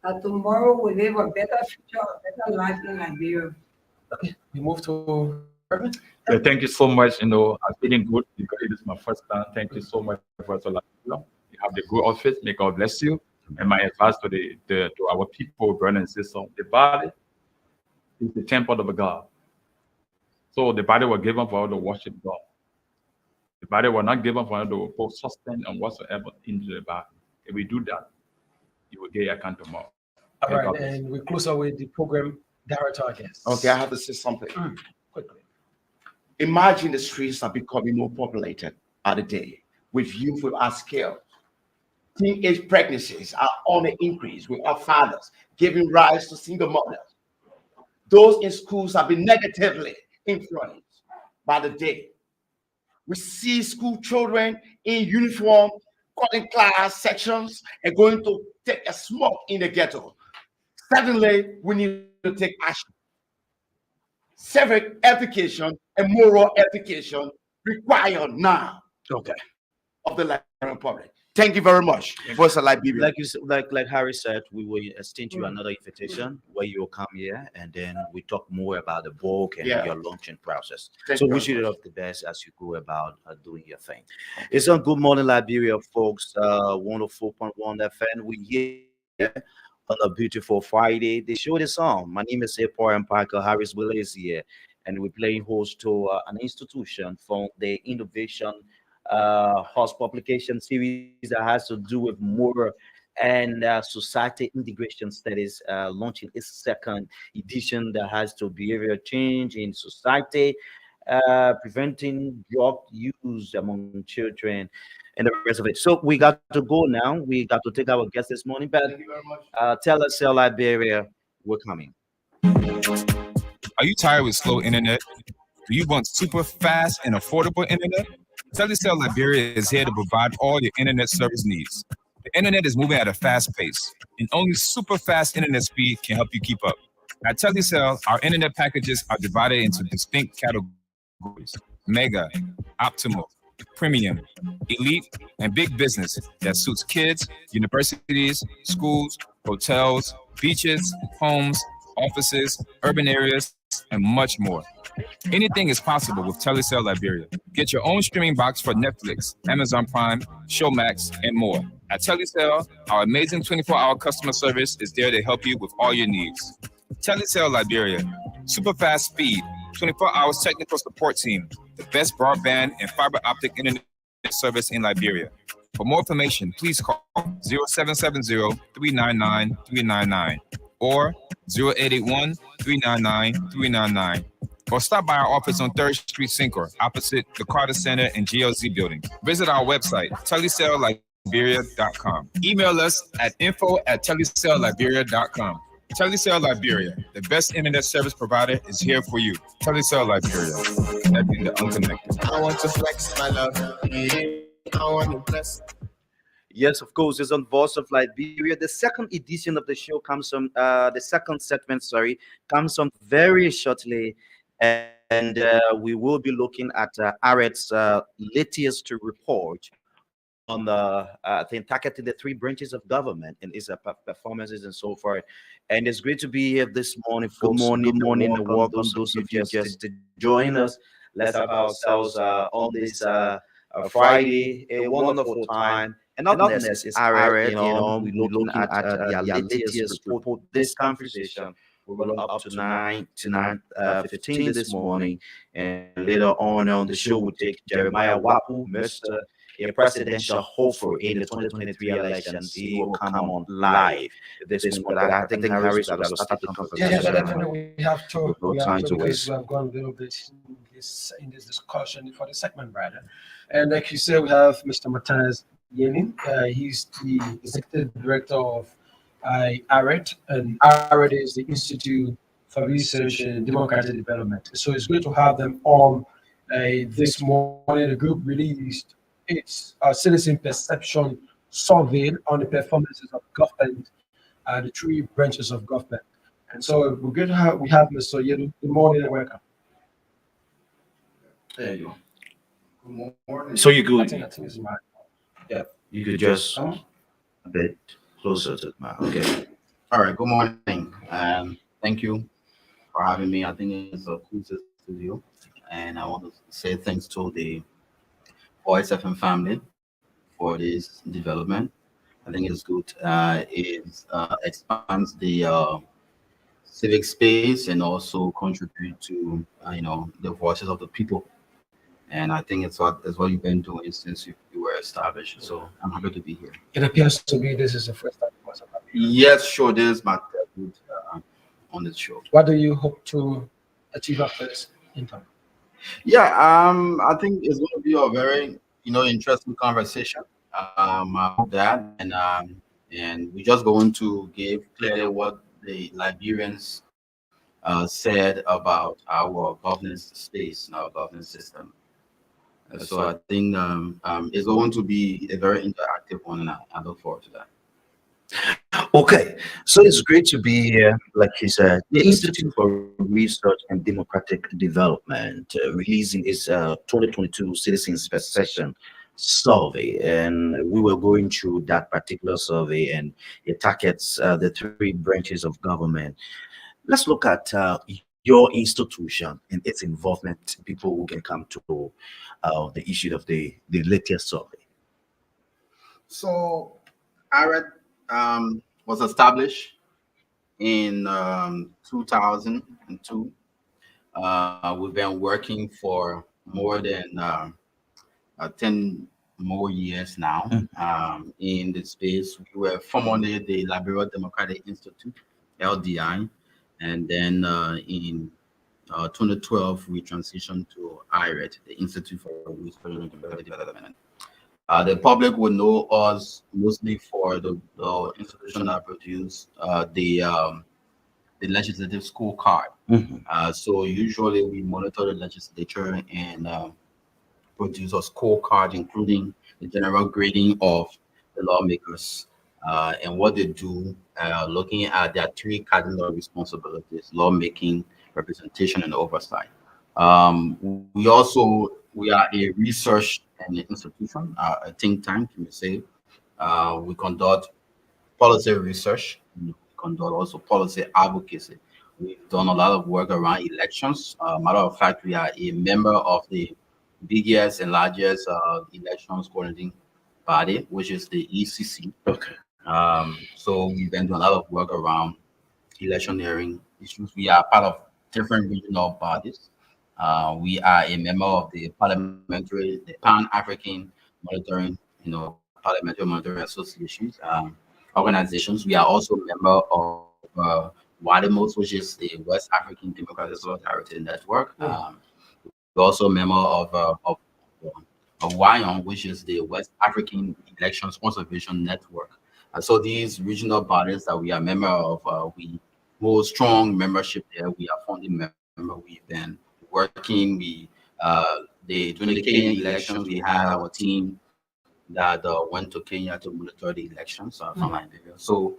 S5: That tomorrow we live a better future, a better life in Liberia.
S4: Okay, we move to Urban.
S6: Yeah, thank you so much. I'm feeling good because it is my first time. Thank you so much for the life. You have the good office. May God bless you. And my advice to our people, brothers and sisters, the body is the temple of God. So the body was given for all to worship God. The body was not given for all to put sustenance and whatsoever into the body. If we do that, you will get account tomorrow.
S4: All right, and we close out with the program director, I guess.
S2: Okay, I have to say something.
S4: Quickly.
S2: Imagine the streets are becoming more populated at a day with youth without skills. Teenage pregnancies are on the increase without fathers, giving rise to single mothers. Those in schools have been negatively influenced by the day. We see school children in uniform, cutting class sections, and going to take a smoke in the ghetto. Suddenly, we need to take action. Civic education and moral education required now.
S3: Okay.
S2: Of the Liberian public. Thank you very much, Voice of Liberia.
S3: Like Harry said, we will extend you another invitation where you will come here and then we talk more about the book and your launching process. So wish you the best as you go about doing your thing. It's on Good Morning Liberia, folks. 104.1 FM. We here on a beautiful Friday. They show the song. My name is Paul and Parker. Harris Willis is here, and we're playing host to an institution from the Innovation host publication series that has to do with more and society integration studies, launching its second edition that has to behavioral change in society, preventing drug use among children and the rest of it. So we got to go now. We got to take our guest this morning, but
S2: Thank you very much.
S3: tell us, Liberia, we're coming.
S8: Are you tired with slow internet? Do you want super fast and affordable internet? Telecel Liberia is here to provide all your internet service needs. The internet is moving at a fast pace, and only super fast internet speed can help you keep up. At Telecel, our internet packages are divided into distinct categories: Mega, Optimal, Premium, Elite, and Big Business that suits kids, universities, schools, hotels, beaches, homes, offices, urban areas, and much more. Anything is possible with Telecel Liberia. Get your own streaming box for Netflix, Amazon Prime, Showmax, and more. At Telecel, our amazing 24-hour customer service is there to help you with all your needs. Telecel Liberia, super fast speed, 24 hours technical support team, the best broadband and fiber optic internet service in Liberia. For more information, please call 0770-399-399 or 0881-399-399. Or stop by our office on 3rd Street, Syncor, opposite the Carter Center and GLZ building. Visit our website, telecellliberia.com. Email us at info@telecellliberia.com. Telecell Liberia, the best internet service provider, is here for you. Telecell Liberia, connecting the unconnected.
S9: I want to flex my love. I want to bless.
S3: Yes, of course, it's on Voice of Liberia. The second edition of the show comes from the second segment, sorry, comes on very shortly. And we will be looking at Aret's latest report on the targeting the three branches of government and its performances and so forth. And it's great to be here this morning. Good morning, and welcome those of you just to join us. Let's have ourselves on this Friday a wonderful time. And up next is Aret. We're looking at their latest report. This conversation will run up to 9:15 this morning, and later on the show we'll take Jeremiah Wapu, Mr. A presidential hopeful in the 2023 elections. He will come on live this morning. I think Harris will start the conversation.
S4: Yes, definitely. We have to.
S3: No time to waste.
S4: We have gone a little bit in this discussion for the segment, rather. And like you said, we have Mr. Matthias Yenin. He's the executive director of ARET, and ARET is the Institute for Research and Democratic Development. So it's good to have them on this morning. The group released its citizen perception survey on the performances of government, the three branches of government. And so we're good to have Mr. Yenin. Good morning and welcome.
S9: There you go. Good morning.
S3: So you
S4: I
S3: could,
S4: think it's my
S3: you could just a bit closer to the mic. Okay.
S9: All right. Good morning. Thank you for having me. I think it's a cool studio, and I want to say thanks to the Voice FM family for this development. I think it's good. It expands the civic space and also contribute to the voices of the people. And I think it's what you've been doing since you were established. So I'm happy to be here.
S4: It appears to me this is the first time.
S9: Yes, sure. This is my debut on this show.
S4: What do you hope to achieve after this intern?
S9: Yeah, I think it's going to be a very interesting conversation. I hope that, and we're just going to give clearly what the Liberians said about our governance space and our governance system. So I think it's going to be a very interactive one, and I look forward to that.
S3: Okay, so it's great to be here. Like he said, the Institute for Research and Democratic Development releasing its 2022 Citizens Perception Survey, and we were going through that particular survey, and it targets the three branches of government. Let's look at your institution and its involvement. People who can come to the issue of the latest survey.
S9: So, ARET was established in 2002. We've been working for more than 10 more years now in the space. We were formerly the Liberia Democratic Institute, LDI, and then in 2012 we transitioned to IRED, the Institute for Research and Democratic Development. The public will know us mostly for the institution that produced the legislative scorecard. So usually we monitor the legislature and produce a scorecard, including the general grading of the lawmakers and what they do, looking at their three cardinal responsibilities: lawmaking, representation, and oversight. We are a research and institution, a think tank, you may say. We conduct policy research, we conduct also policy advocacy. We've done a lot of work around elections. Matter of fact, we are a member of the biggest and largest elections coordinating body, which is the ECC.
S3: Okay.
S9: So we've been doing a lot of work around electioneering issues. We are part of different regional bodies. We are a member of the Pan-African Monitoring, Parliamentary Monitoring Associations, organizations. We are also a member of WADEMOS, which is the West African Democratic Solidarity Network. We're also a member of WION, which is the West African Elections Conservation Network. So these regional bodies that we are member of, we hold strong membership there. We are founding member. We've been working. During the Kenyan elections, we had our team that went to Kenya to monitor the elections from Liberia. So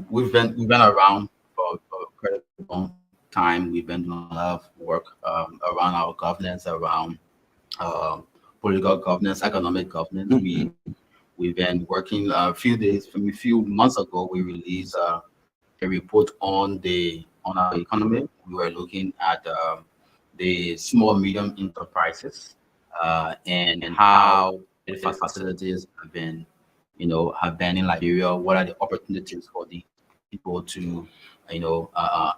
S9: we've been around for quite a long time. We've been doing a lot of work around our governance, around political governance, economic governance. We've been working a few months ago. We released a report on our economy. We were looking at the small medium enterprises and how the facilities have been in Liberia. What are the opportunities for the people to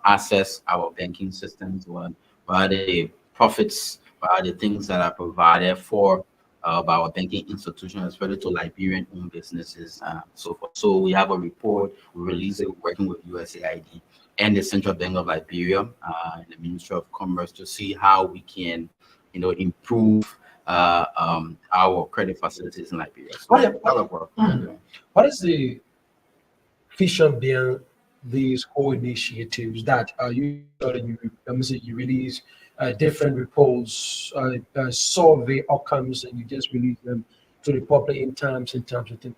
S9: access our banking systems? What are the profits? What are the things that are provided for by our banking institutions, especially to Liberian-owned businesses, so forth. So we have a report. We released it working with USAID and the Central Bank of Liberia and the Ministry of Commerce to see how we can, improve our credit facilities in Liberia. So
S4: What is the vision behind these whole initiatives that you release different reports, survey outcomes, and you just release them to the public in terms of things?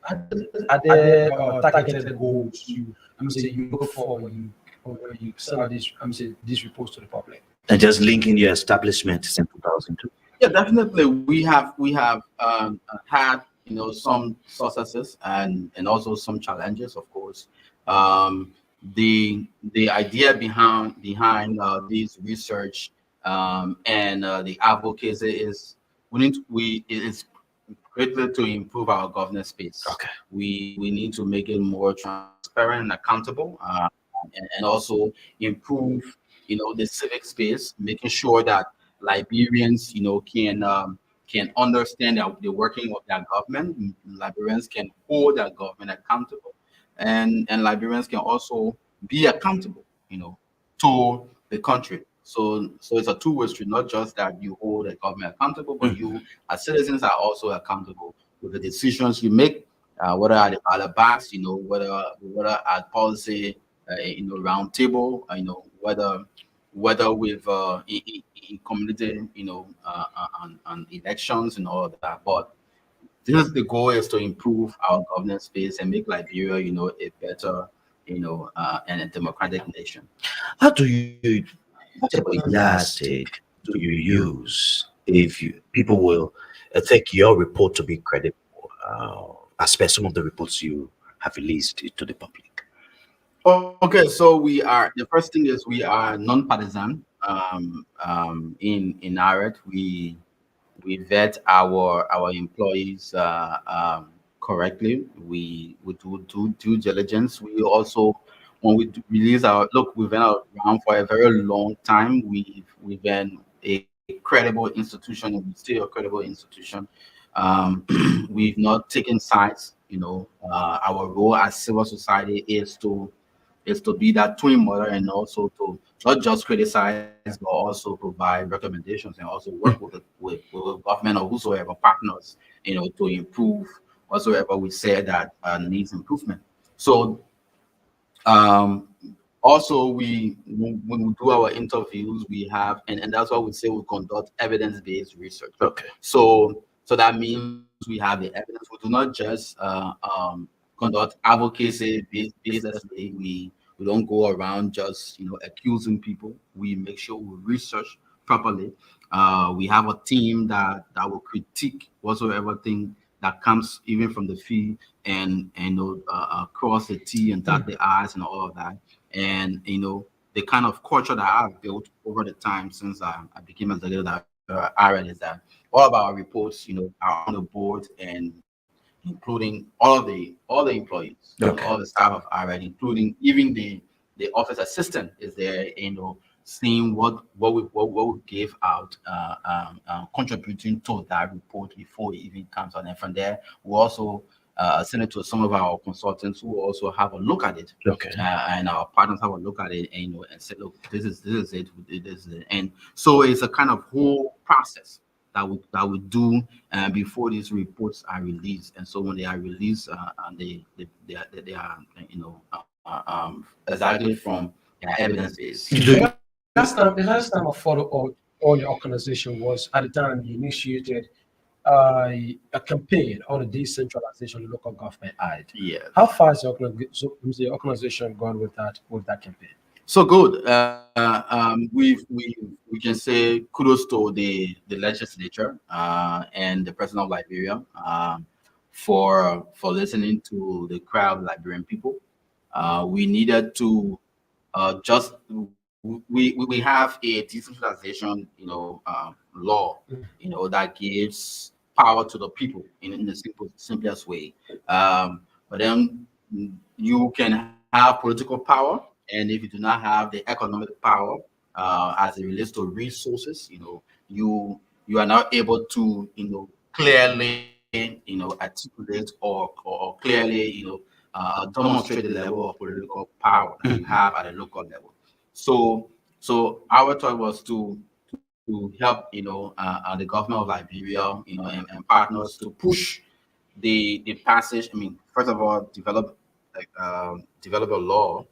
S4: Are there targeted goals you look for when you send out these reports to the public?
S3: And just linking your establishment since 2002.
S9: Yeah, definitely. We have had some successes and also some challenges, of course. The idea behind this research and the advocacy is it's greatly to improve our governance space.
S3: Okay.
S9: We need to make it more transparent and accountable, and also improve the civic space, making sure that Liberians can understand the working of their government. Liberians can hold their government accountable, and Liberians can also be accountable to the country. So it's a two-way street, not just that you hold the government accountable, but you as citizens are also accountable with the decisions you make, whether at the ballot, whether at policy, round table, whether with in community, on elections and all of that. But the goal is to improve our governance space and make Liberia, a better, and a democratic nation.
S3: How do you, what type of yardstick do you use if people will take your report to be credible, as per some of the reports you have released to the public?
S9: Okay, so the first thing is we are non-partisan. In IRED, we vet our employees correctly. We do due diligence. We also, when we release we've been around for a very long time. We've been a credible institution, and we're still a credible institution. We've not taken sides. Our role as civil society is to be that twin mother, and also to not just criticize but also provide recommendations, and also work with government or whosoever partners, to improve whatsoever we say that needs improvement. So also when we do our interviews, we have and that's why we say we conduct evidence-based research.
S3: Okay.
S9: So that means we have the evidence. We do not just conduct advocacy basically. We don't go around just accusing people. We make sure we research properly. We have a team that will critique whatsoever thing that comes even from the field, and cross the T and dot the I's and all of that. And the kind of culture that I've built over the time since I became executive director is that all of our reports are on the board, and including all the employees,
S3: Okay.
S9: all the staff of IRED, including even the office assistant is there, seeing what we give out, contributing to that report before it even comes out. And from there, we also send it to some of our consultants who also have a look at it.
S3: Okay.
S9: And our partners have a look at it, and and say, look, this is it, this is it. And so it's a kind of whole process that we do before these reports are released. And so when they are released, and they are exactly from evidence base.
S4: The last time I followed on your organization was at the time you initiated a campaign on the decentralization of local government aid.
S9: Yes.
S4: How far has the organization gone with that campaign?
S9: So good. We can say kudos to the legislature and the president of Liberia for listening to the cry of Liberian people. We needed to just we have a decentralization law that gives power to the people in the simplest way. But then you can have political power, and if you do not have the economic power as it relates to resources, you are not able to clearly articulate or clearly demonstrate the level of political power that you have at a local level. So our thought was to help the government of Liberia and partners to push the passage. I mean, first of all, develop a law,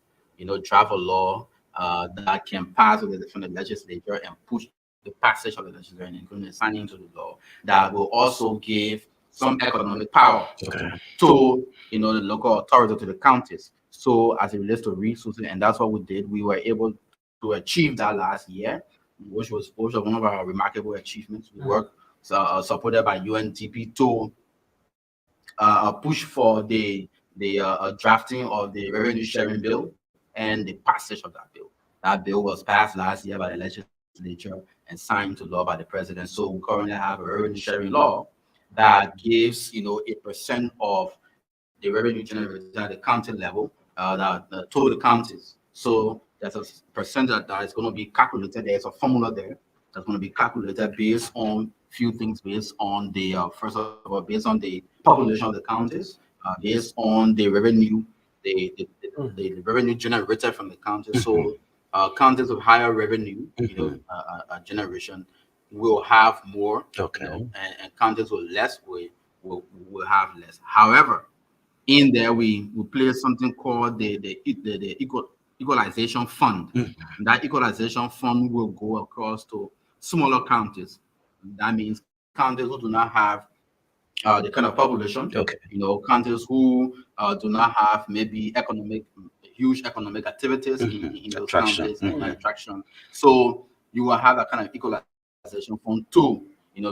S9: draft a law that can pass from the legislature and push the passage of the legislature, including the signing into the law, that will also give some economic power to the local authority, to the counties. So as it relates to resources, and that's what we did. We were able to achieve that last year, which was also one of our remarkable achievements. We worked supported by UNDP to push for the drafting of the revenue sharing bill and the passage of that bill. That bill was passed last year by the legislature and signed into law by the president. So we currently have a revenue sharing law that gives 8% of the revenue generated at the county level to the counties. So there's a percentage that is going to be calculated. There's a formula there that's going to be calculated based on few things, based on the first of all, based on the population of the counties, based on the revenue, the revenue generated from the counties. So counties of higher revenue, generation will have more, and counties with less will have less. However, in there we place something called the equalization fund. That equalization fund will go across to smaller counties. That means counties who do not have the kind of population, counties who do not have maybe huge economic activities in those counties and attraction. So you will have a kind of equalization fund to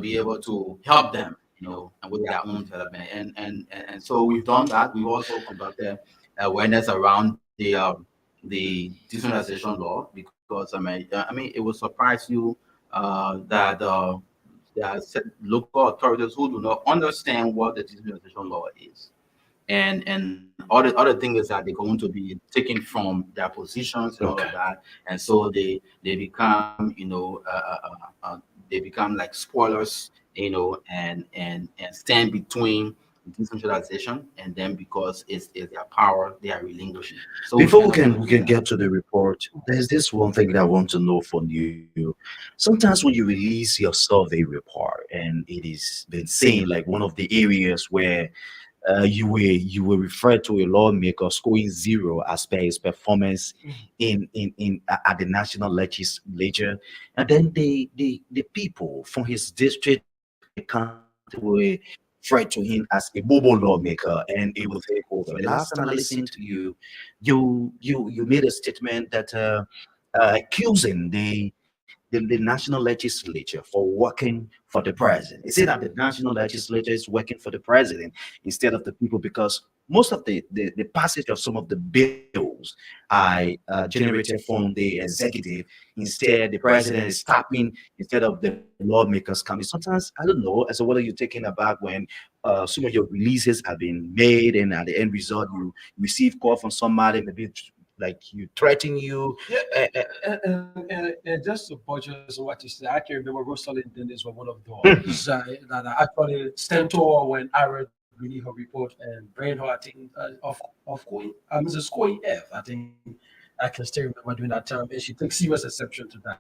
S9: be able to help them and with their own development. And so we've done that. We've also conducted awareness around the decentralization law, because I mean it will surprise you that there are local authorities who do not understand what the decentralization law is. And other thing is that they're going to be taken from their positions and all of that, and so they become they become like spoilers, and stand between decentralization and then, because it's their power they are relinquishing. So
S3: before we can get to the report, there's this one thing that I want to know from you. Sometimes when you release your survey report and it is been saying like one of the areas where you were referred to a lawmaker scoring 0 as per his performance in at the national legislature, and then the people from his district were referred to him as a mobile lawmaker and it will take over. The last time I listened to you, you made a statement that accusing the national legislature for working for the president. He said that the national legislature is working for the president instead of the people, because most of the passage of some of the bills are generated from the executive. Instead, the president is tapping instead of the lawmakers coming. Sometimes, I don't know, as to whether you're taken aback when some of your releases have been made and at the end result you receive call from somebody, maybe like you threaten you?
S4: Yeah, and just to purchase what you said, I can remember Rosalind Dennis was one of those that I actually sent to her when I read really her report and bring her, I think, of Queen, Mrs. Queen F. I think I can still remember during that time, and she took serious exception to that.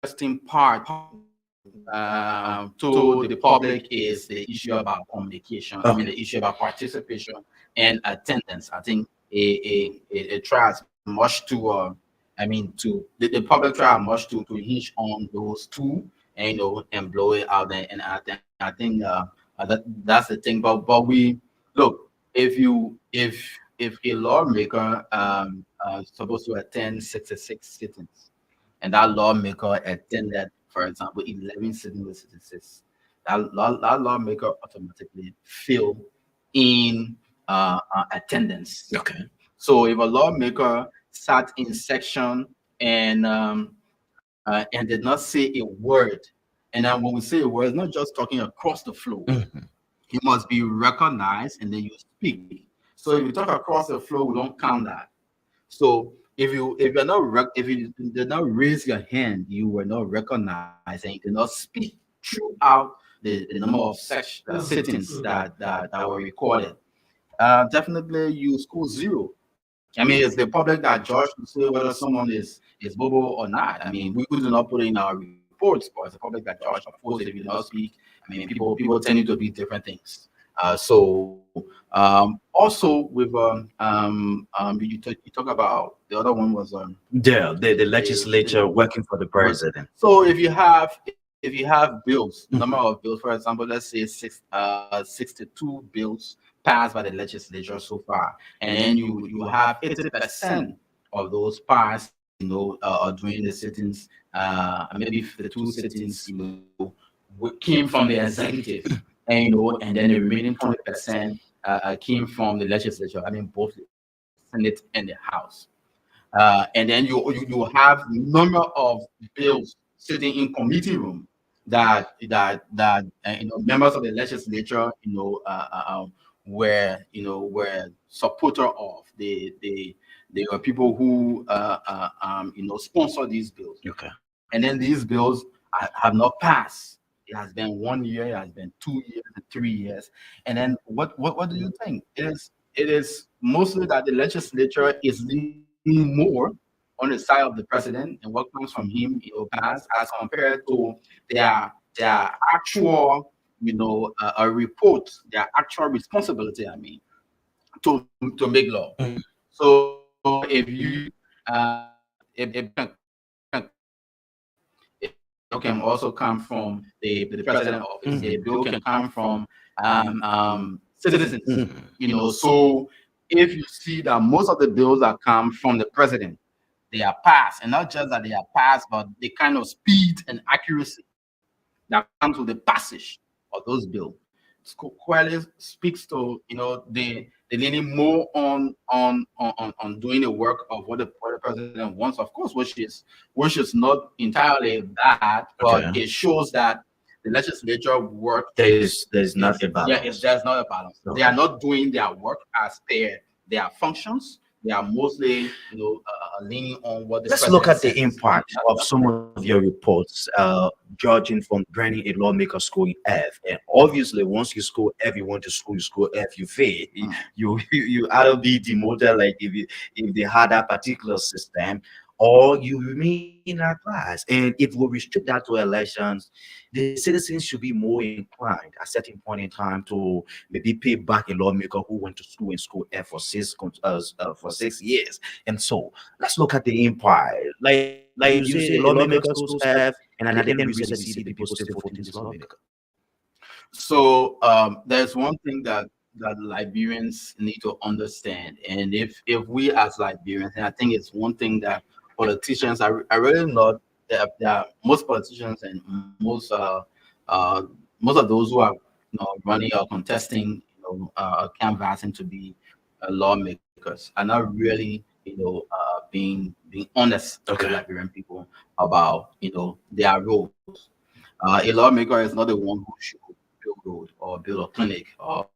S9: Interesting part to the public is the issue about communication. I mean, the issue about participation and attendance. I think it tries much to, I mean, to the public try much to hinge on those two, and and blow it out there. And I think that's the thing. But we look, if a lawmaker supposed to attend 66 sittings, and that lawmaker attended, for example, 11 sitting witnesses, that lawmaker automatically fill in attendance.
S3: Okay.
S9: So if a lawmaker sat in section and did not say a word, and then when we say a word, it's not just talking across the floor. He must be recognized, and then you speak. So if you talk across the floor, we don't count that. So if you did not raise your hand, you were not recognized, and you did not speak throughout the number of sittings that were recorded. Definitely you score zero. I mean, it's the public that judge to say whether someone is bobo or not. I mean, we do not put it in our reports, but it's the public that judge. Of course, if you do not speak, I mean, people tend to be different things. Also with you talk about the other one was
S3: The legislature working for the president.
S9: so if you have bills, number of bills, for example, let's say 62 bills passed by the legislature so far, and then you have 80% of those passed, during the sittings, maybe the two sittings, came from the executive, and then the remaining 20% came from the legislature. I mean, both the Senate and the House. And then you have number of bills sitting in committee room that members of the legislature were supporter of. They were people who sponsor these bills.
S3: Okay.
S9: And then these bills have not passed. It has been 1 year, it has been 2 years, and 3 years. And then what do you think? It is mostly that the legislature is leaning more on the side of the president and what comes from him, pass, as compared to their actual, a report, their actual responsibility. I mean, to make law. So if you if bill can also come from the president office. A bill can come from citizens. So if you see that most of the bills that come from the president, they are passed, and not just that they are passed, but the kind of speed and accuracy that comes with the passage of those bills clearly speaks to they leaning more on doing the work of what the president wants, of course, which is not entirely bad, but
S3: Okay.
S9: it shows that the legislature work
S3: There's not a balance.
S9: there's not a balance. They are not doing their work as per their functions. They are mostly leaning on what the
S3: Let's look at the
S9: president says.
S3: impact of some of your reports, judging from bringing a lawmaker scoring F. And obviously, once you score F, you want to score, you score F, you fail. You either be demoted, like if they had that particular system, or you remain in that class. And if we restrict that to elections, the citizens should be more inclined at certain point in time to maybe pay back a lawmaker who went to school and for for 6 years. And so let's look at the empire. Like you say, a lawmaker still serve, and at the end result, we see the people still voting this lawmaker.
S9: So there's one thing that Liberians need to understand, and if we as Liberians, and I think it's one thing that politicians, I really know that most politicians and uh, most of those who are running or contesting, canvassing to be lawmakers are not really being honest with the Liberian people about their roles. A lawmaker is not the one who should build road or build a clinic or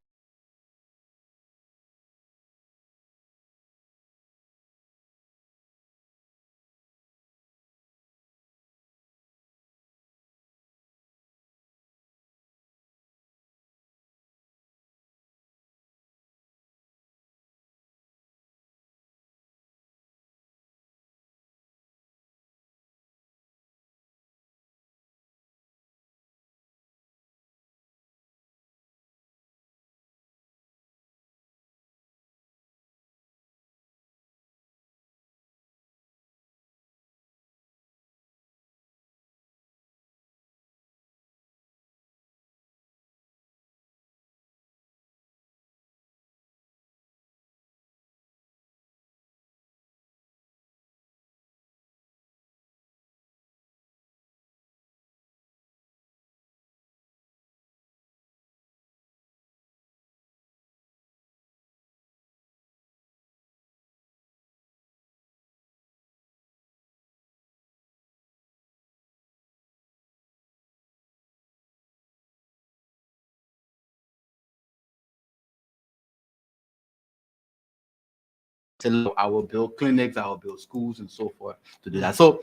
S9: say, "Look, I will build clinics, I will build schools, and so forth to do that." So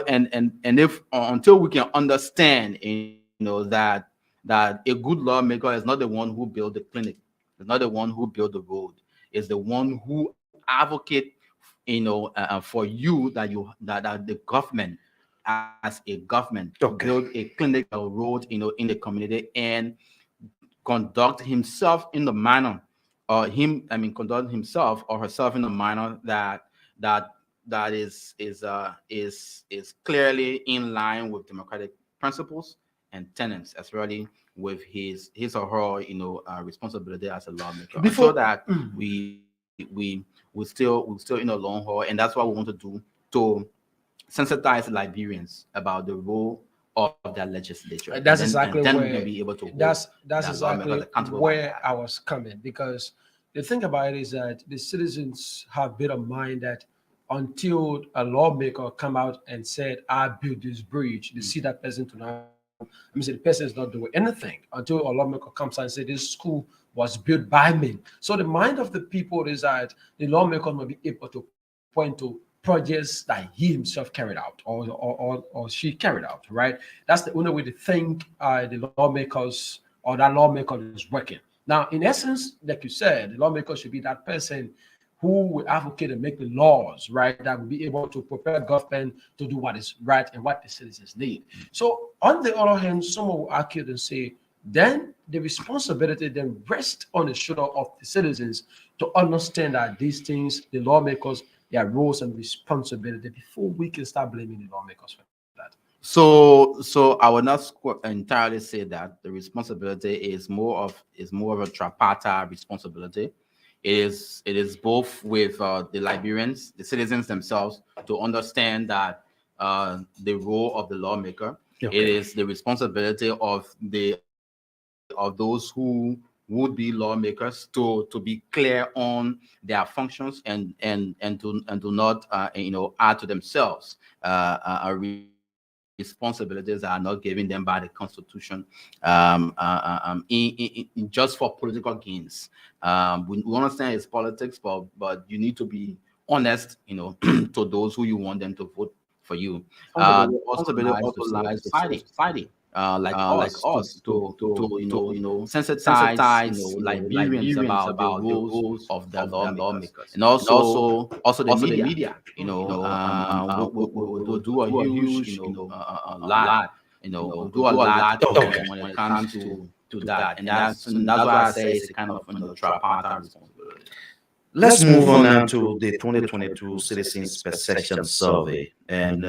S9: and if until we can understand, that a good lawmaker is not the one who built the clinic, is not the one who built the road, is the one who advocate, for you that the government as a government to build a clinic or road, in the community, and conduct himself in the manner, or conduct himself or herself in a manner that is clearly in line with democratic principles and tenets, as really with his or her responsibility as a lawmaker. Before that, we still in a long haul, and that's what we want to do to sensitize Liberians about the role of their legislature.
S4: That's exactly
S9: and then
S4: where
S9: we can be able to hold
S4: that's
S9: that
S4: exactly
S9: lawmakers accountable by
S4: where
S9: that.
S4: I was coming, because the thing about it is that the citizens have been of mind that until a lawmaker come out and said, "I built this bridge," they see that person to now. I mean, say the person is not doing anything until a lawmaker comes out and say this school was built by me. So the mind of the people is that the lawmaker will be able to point to projects that he himself carried out, or she carried out, right? That's the only way to think the lawmakers or that lawmaker is working. Now, in essence, like you said, the lawmaker should be that person who will advocate and make the laws, right, that will be able to prepare government to do what is right and what the citizens need. So, on the other hand, someone will argue and say, then the responsibility then rests on the shoulder of the citizens to understand that these things, the lawmakers, their roles and responsibility before we can start blaming the lawmakers for that.
S9: So I would not entirely say that the responsibility is more of a tripartite responsibility. It is both with the Liberians, the citizens themselves, to understand that the role of the lawmaker.
S3: Okay.
S9: It is the responsibility of those who would be lawmakers to be clear on their functions, and do not add to themselves responsibilities that are not given them by the Constitution, just for political gains. We understand it's politics, but you need to be honest, to those who you want them to vote for you. The responsibility also lies with society. like us to sensitize Liberians about the roles of the lawmakers, and also the media. Will do a huge lot. Will do a lot when it comes to that, and that's why I say it's a kind of tripartite responsibility.
S3: Let's move on now to the 2022 Citizens Perception Survey. And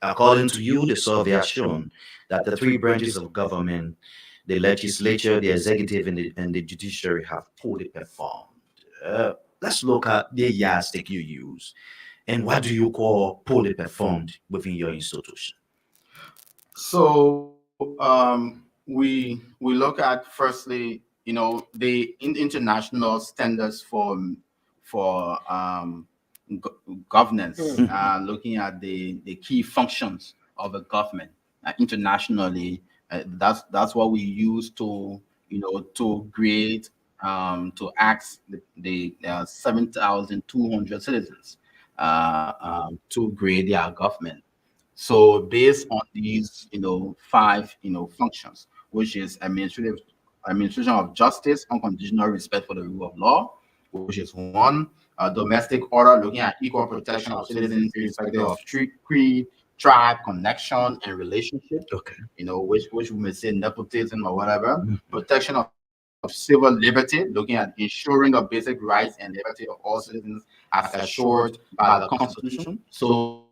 S3: according to you, the survey has shown that the three branches of government, the legislature, the executive, and the judiciary, have poorly performed. Let's look at the yardstick you use. And what do you call poorly performed within your institution?
S9: So we look at, firstly, the international standards for governance, looking at the key functions of a government internationally. That's what we use to to grade, to ask the 7,200 citizens to grade their government. So based on these, five, functions, which is administration of justice, unconditional respect for the rule of law, which is one. Domestic order, looking at equal protection of citizens irrespective of creed, tribe, connection, and relationship.
S3: Okay.
S9: Which we may say nepotism or whatever. Protection of civil liberty, looking at ensuring the basic rights and liberty of all citizens as assured by the Constitution. So